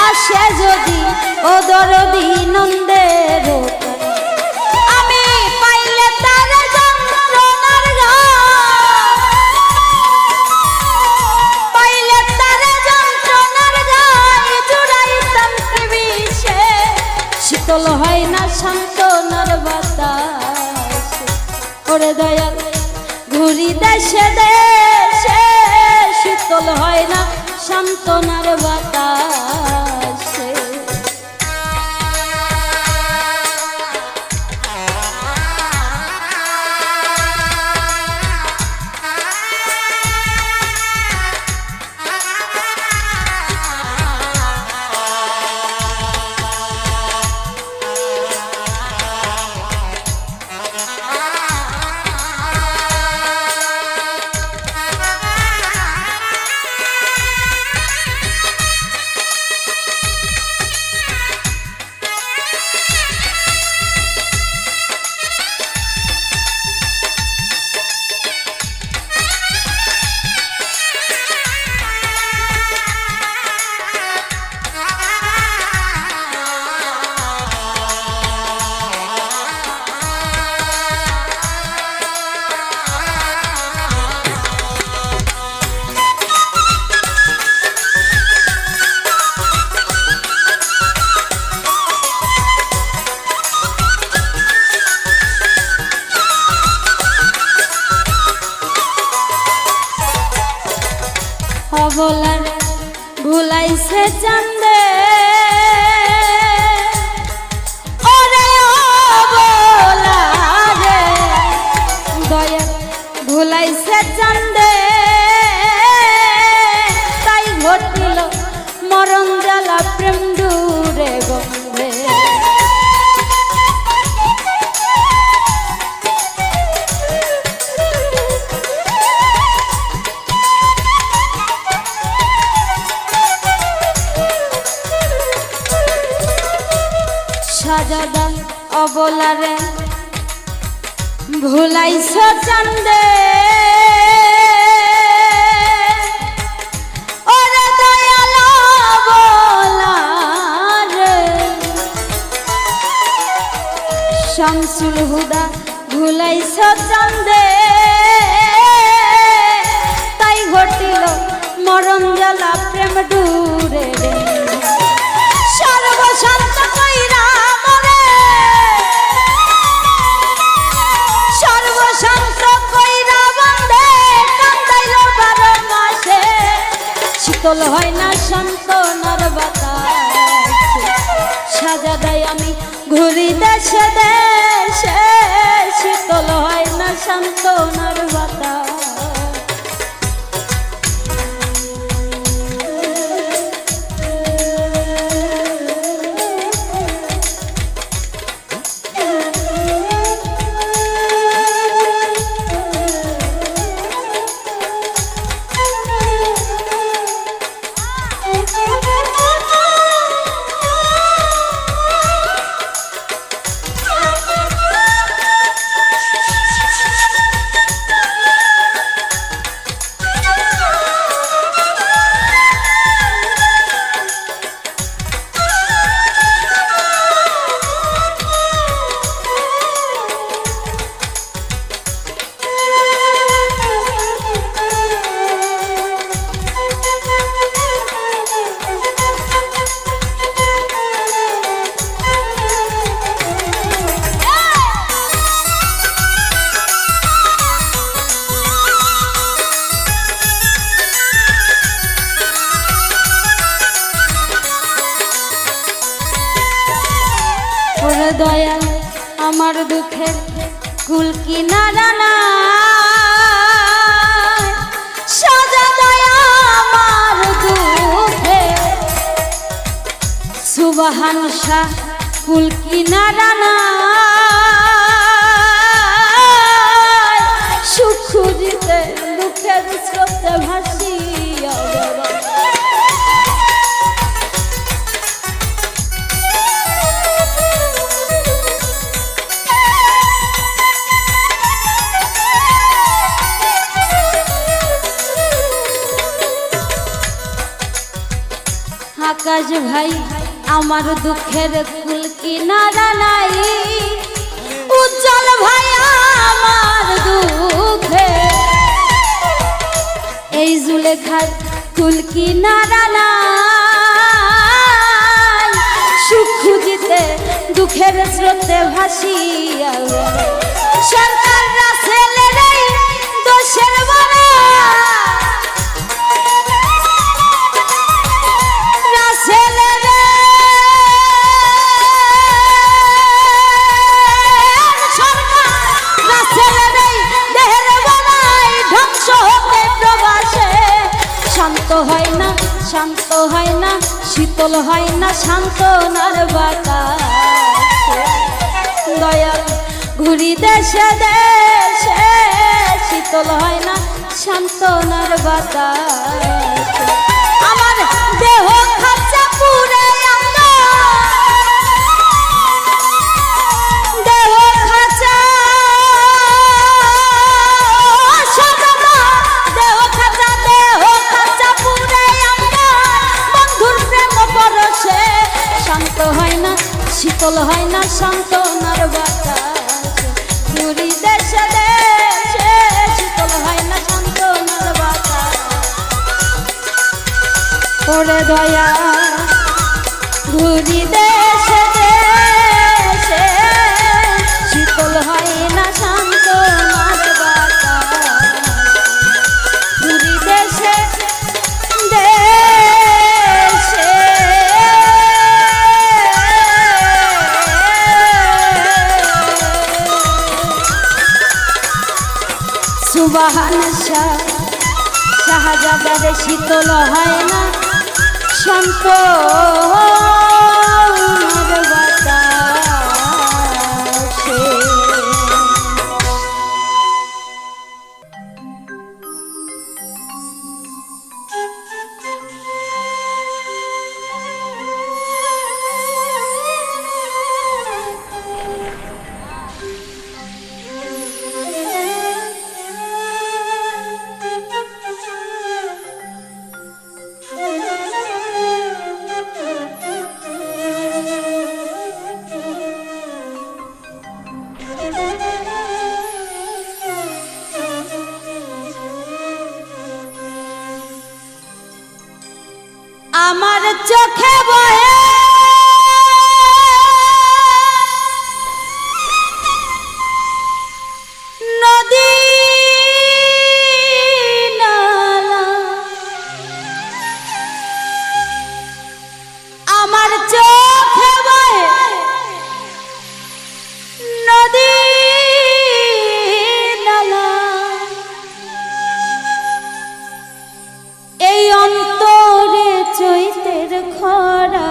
আসে যদি ও দরদি নন্দের আমি পাইলে তার যন্ত্রণার পাইলে তার যন্ত্রণার গায় জুড়াইতাম কি বিষে। শীতল হয় না সান্ত্বনার বাতাস। ওরে দয়াল ঘুরি দেশে দেশে, শীতল হয় না সান্ত্বনার বাতাসে। অবলার ভুলাইছে চান্দে, ওরে অবলারে দয়া ভুলাইছে চান্দে, তাই ঘটিল মরণ জ্বালা প্রেম ডুরে গন্ধে। সাজাদা অবলারে ভুলাইছ চান্দে, ওরে দয়াল অবলারে শামসুল হুদা ভুলাইছ চান্দে, তাই ঘটিল মরণ জ্বালা প্রেম ডুরে রে। সর্বশান্ত কইরা মরে, সর্বশান্ত কইরা বন্ধে কান্দাইল 12 মাসে। শীতল হয় না সান্ত্বনার বাতাস, সাজাদাই আমি ঘুরি দেশে দেশে, শীতল হয় না সান্ত্বনার বাতাস। ওরে দয়াল আমার দুঃখের কুল কিনারা নাই সাজা দয়া আমার দুঃখে সুবহান শাহ কুল কিনারা নাই সুখ খুঁজিতে দুঃখের স্রোতে ভাসিয়া যাব আকাশ ভাই আমার দুঃখের কুল কিনারা নাই উজ্জ্বল ভাই আমার দুঃখে এই জুলেখার কুল কিনারা নাই সুখ খুঁজিতে দুঃখের স্রোতে ভাসিয়া সরকাররা ছেলেরে দোষের বলা শান্ত হয় না শীতল হয় না সান্ত্বনার বাতাস দয়াল ঘুরি দেশে দেশে শীতল হয় না সান্ত্বনার বাতাস আমার দেহ খাঁচা পুরে দেহ খাঁচা শান্ত হয় না শীতল হয় না সান্ত্বনার বাতাস ঘুরি দেশে দেশে শীতল হয় না সান্ত্বনার বাতাস ওরে দয়া ঘুরি দেশে দেশে শীতল হয় না সান্ত্বনার বাতাস ঘুরি দেশে সুবহান শাহ শাহজাদার শীতল হয় না সান্ত্বনার বাতাসে আমার চোখে বহে নদী নালা আমার চোখে বহে নদী নালা এই অন্তরে চৈতের খরা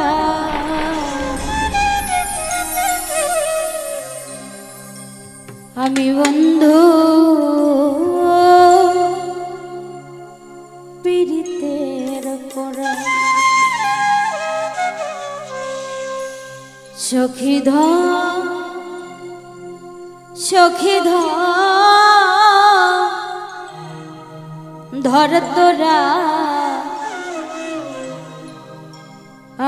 আমি বন্ধু পীড়িতের পরা সখী ধর তোরা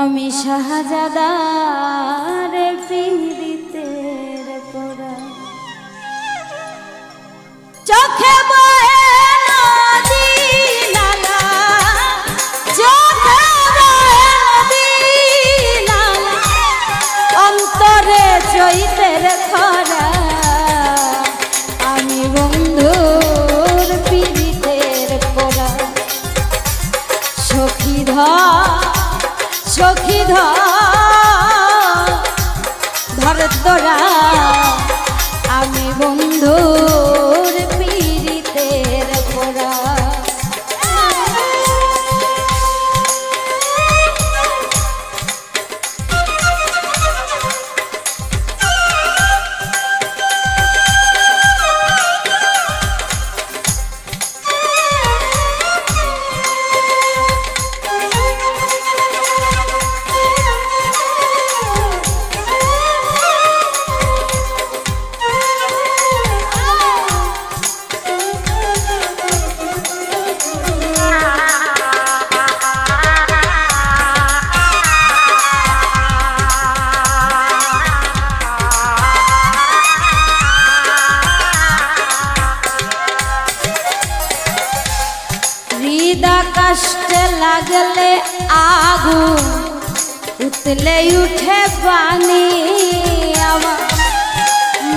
আমি শাহজাদার পীড়িতের পরা চোখে বহে নদী নালা চোখে বহে নদী নালা অন্তরে চৈতের খরা আমি বন্ধুর পীড়িতের পরা সখী ধর তোরা আমি বন্ধুর পীড়িতের পোড়া। কষ্টে লাগলে আগুন উতলে উঠে পানি আমার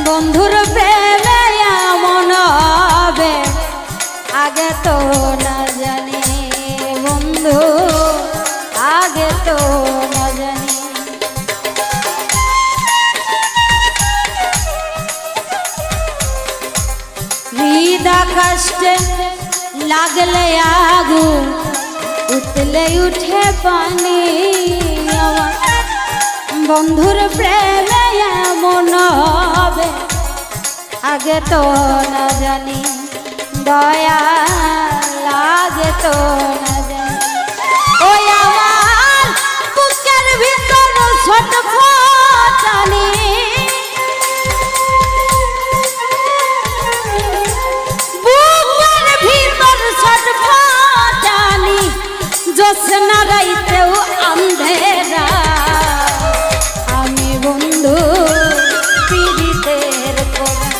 বন্ধুর প্রেমে এমন হবে আগে তো না জানি বন্ধু আগে তো না জানি। হৃদয় কষ্টে লাগলে আগুন উতলে উঠে পানি আমার বন্ধুর প্রেমে এমন হবে আগে তো না জানি দয়া লাগে তো না জানি। ওই আমার বুকের ভিতর ছটফটানি জোছনা রাইতেও আন্ধেরা আমি বন্ধু পীড়িতের পোড়া।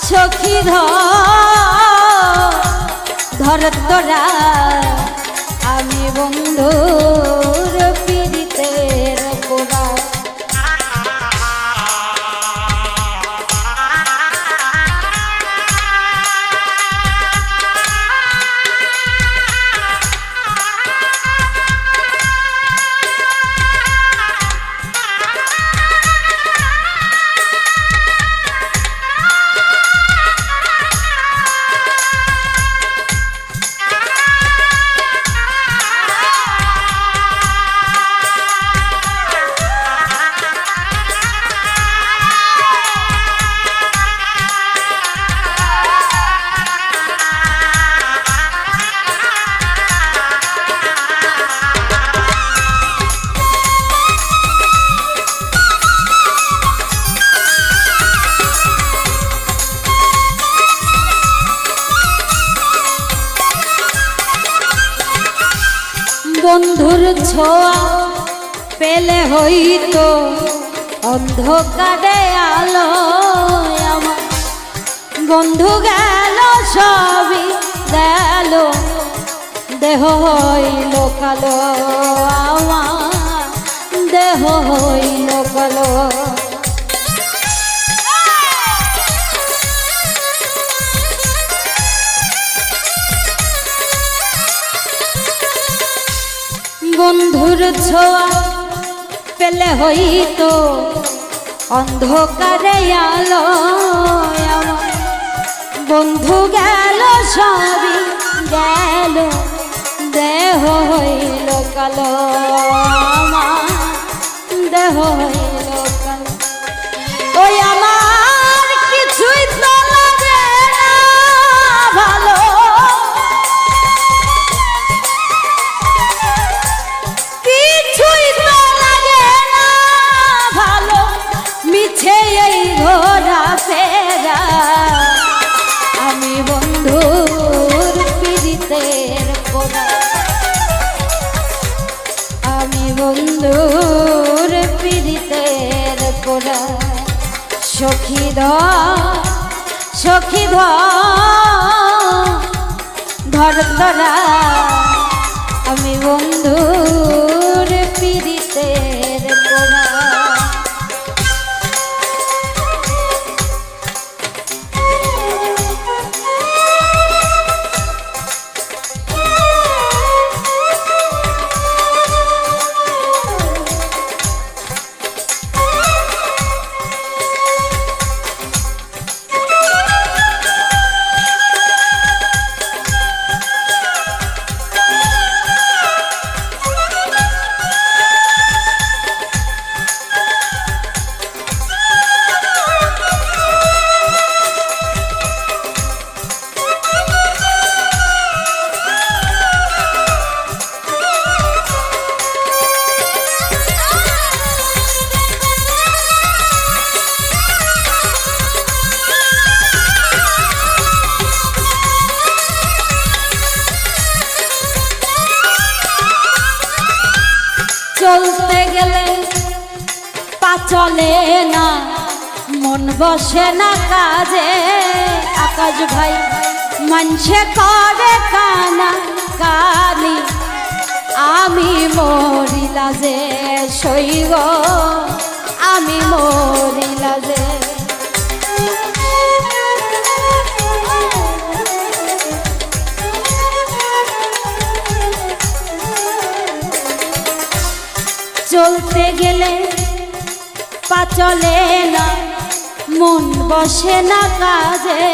সখী ধর তোরা আমি বন্ধুর পীড়িতের পোড়া। বন্ধুর ছোঁয়া পেলে হইতো অন্ধকারে আলো আমার বন্ধু গেল সবই গেল দেহ হইল কালো আমার দেহ হইল কালো। বন্ধুর ছোঁয়া পেলে হইতো অন্ধকারে আলো আমার বন্ধু গেল সবই গেল দেহ হইল কালো আমার দেহ হইল কালো। ওই আমার কিছুই তো লাগে না ভালো আমি বন্ধুর পীড়িতের পোড়া আমি বন্ধুর পীড়িতের পোড়া। সখী ধর তোরা আমি বন্ধুর পীড়িতের পোড়া। চলতে গেলে পা চলে না, মন বসে না কাজে। আকাশ ভাই মানছে করে কানা কানি, আমি মরি লাজে সইব, আমি মরি লাজে। চলতে গেলে পা চলে না, মন বসে না কাজে।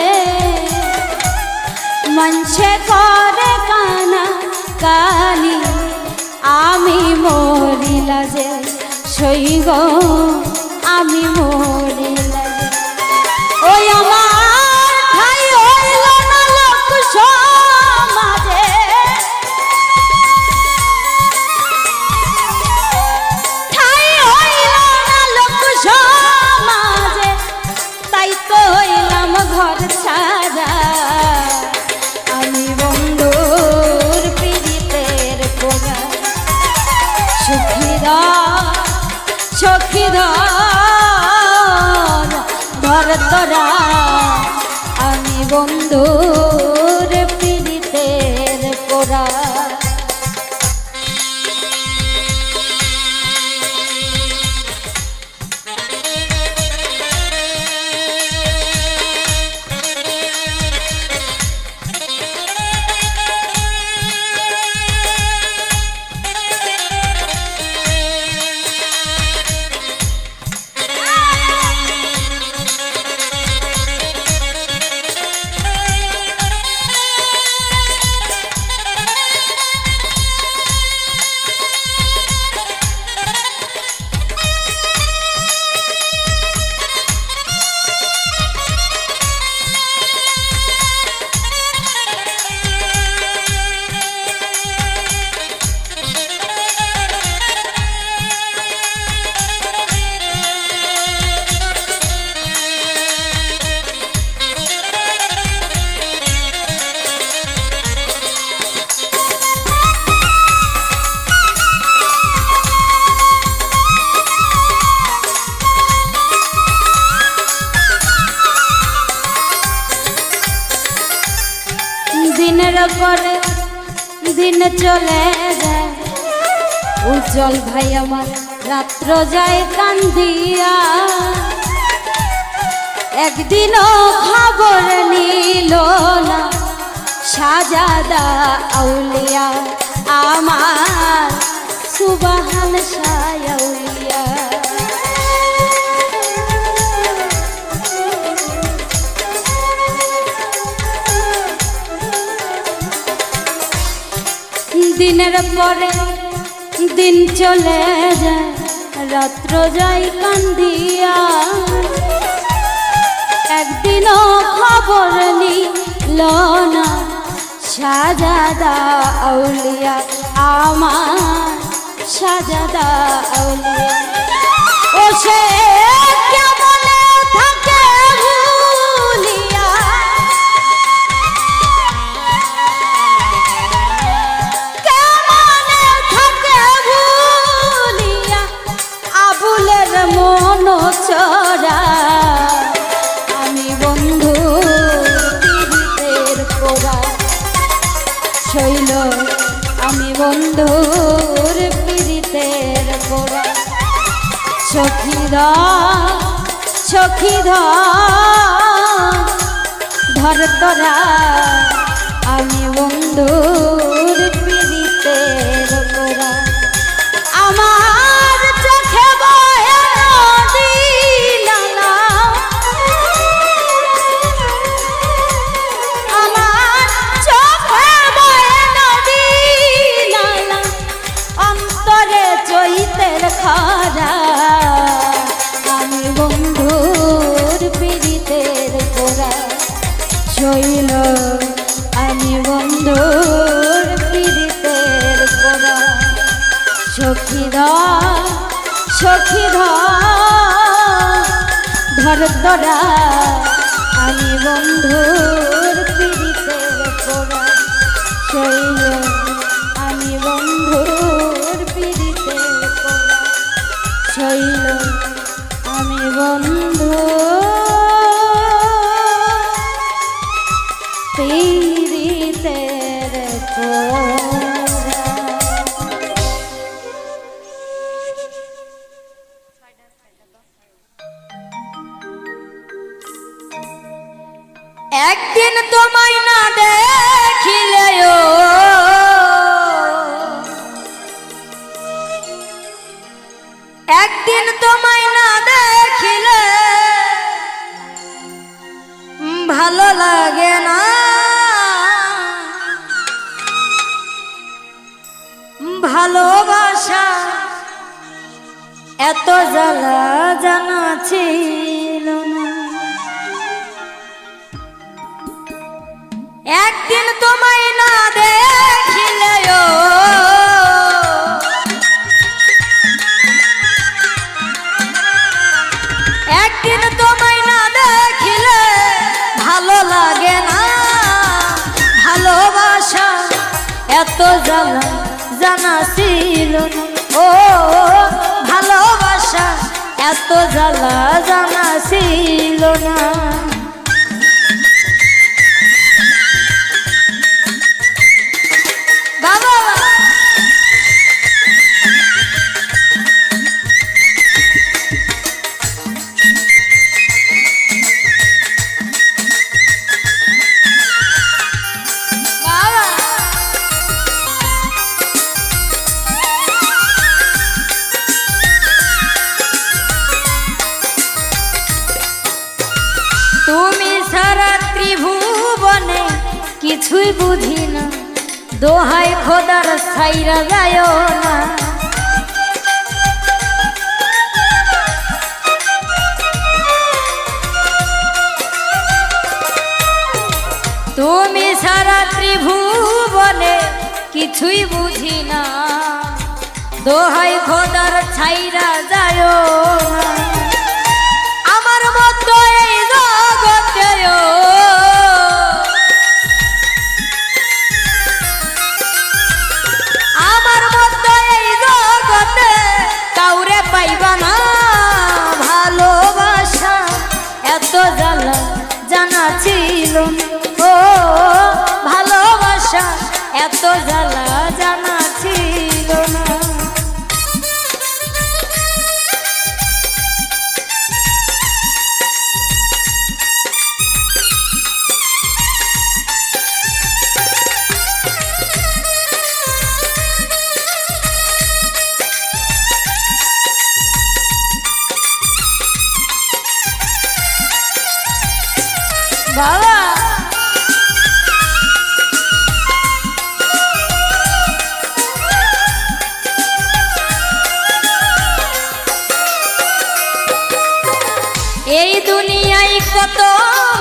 মনসে করে কানা কানি, আমি মরি লাজে সইব, আমি মরি লাজে। ওই আমার ঠাই হইল না লোক সমাজে, ঠাই হইল না লোক সমাজে, তাই তো হইলাম ঘর ছাড়া। আমি বন্ধুর পীড়িতের পোড়া, সখী ধর তোরা, আমি বন্ধুর পীড়িতের পোড়া। দিনের পরে দিন চলে যায়, উজ্জ্বল ভাই আমার রাত্র যায় কান্দিয়া। একদিনও খবর নিল না শাহজাদা আউলিয়া, আমার সুবহান শাহ আউলিয়া। দিনের পরে দিন চলে যায়, রাত্র যায় কান্দিয়া। একদিনও খবর নিল না শাহজাদা আউলিয়া, আমার শাহজাদা আউলিয়া। ও সে কেমনে থাকে ভুলিয়া, কেমনে থাকে ভুলিয়া, আবুলের মন চড়া। আমি বন্ধুর পীড়িতের পোড়া শৈল, আমি বন্ধুর পীড়িতের পোড়া। সখী ধর তোরা, আমি বন্ধুর পীড়িতের পোড়া। আমার চোখে বয়ে নদী নালা, আমার চোখে বয়ে নদী নালা, অন্তরে চৈতের খরা। আমি বন্ধুর পীড়িতের পোড়া শৈল, আমি বন্ধুর পীড়িতের পোড়া। সখী ধর তোরা, আমি বন্ধুর পীড়িতের পোড়া শৈল, আমি বন্ধুর পীড়িতের পোড়া। শৈল আমি বন্ধু পীড়িতের কোরা। একদিন তোমায় না দেখিলেও একদিন তোমায় না দেখিলে ভালো লাগে না, ভালোবাসা এত জ্বালা জানা ছিল না। একদিন তোমায় না দেখিলেও একদিন তোমায় না দেখিলে ভালো লাগে না, ভালোবাসা এত জ্বালা জানা ছিল না। ও ভালোবাসা এত জ্বালা জানা ছিল না। বাবা তুমি সারা ত্রিভুবনে কিছুই বুঝি না, দোহাই খোদার ছাইরা যায় না। তুমি সারা ত্রিভুবনে কিছুই বুঝি না, দোহাই খোদার ছাইরা যায় না। আমার মতো এই জগতে আমার মতো এই জগতে কাউরে পাইবা না, ভালোবাসা এত জ্বালা জানা ছিল না। ও ভালোবাসা এত জ্বালা জানা ছিল না। বাবা এই দুনিয়ায় কত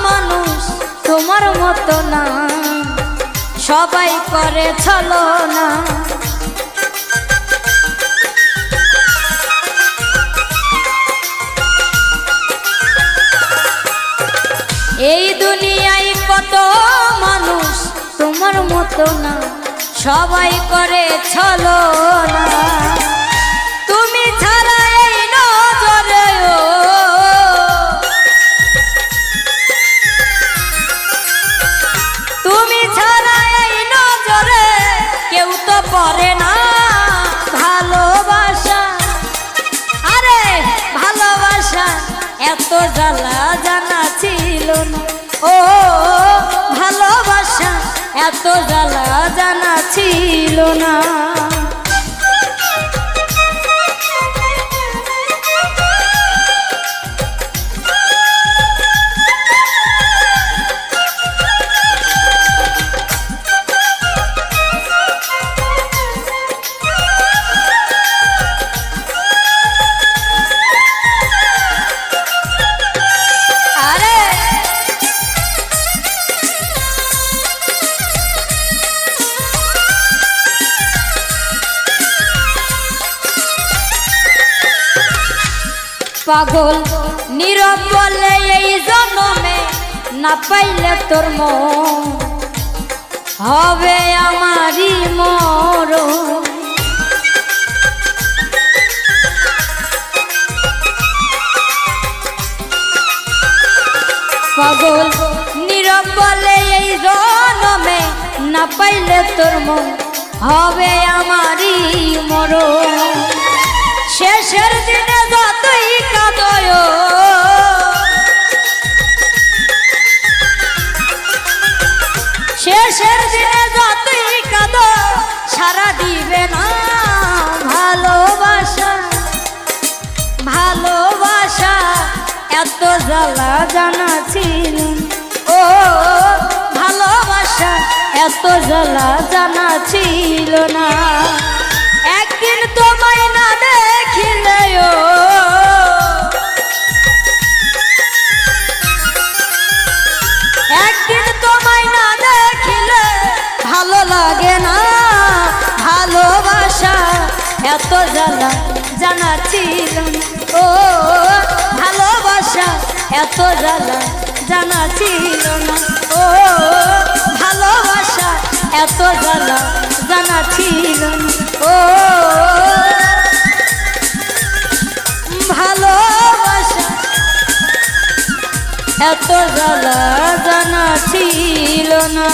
মানুষ তোমার মতো না, সবাই করে ছলনা। এই দুনিয়ায় কত মানুষ তোমার মতো না, সবাই করে ছলনা। তুমি ছাড়া এই নজরে তুমি ছাড়া এই নজরে কেউ তো পড়ে না, ভালোবাসা আরে ভালোবাসা এত জ্বালা জানা ছিল না। ও ভালোবাসা এত জ্বালা জানা ছিল না। পাগল নীরব বলে এই জন্মে না পাইলে তোর মন হবে আমারই মরণ। পাগল নীরব বলে এই জনমে না পাইলে তোর মন হবে আমারই মরণ শেষের দিনে যতই কাঁদয় শেষের দিনে যতই কাঁদো সারা দিবে না ভালোবাসা ভালোবাসা এত জ্বালা জানা ছিল ও ভালোবাসা এত জ্বালা জানা ছিল না একদিন তোমায় না দেখিলে একদিন তোমায় না দেখিলে ভালো লাগে না ভালোবাসা এত জ্বালা জানা ছিল ও ভালোবাসা এত জ্বালা জানা ছিল না ও ভালোবাসা এত জ্বালা জানা ছিল না ও ভালোবাসা এত জ্বালা জানা ছিল না।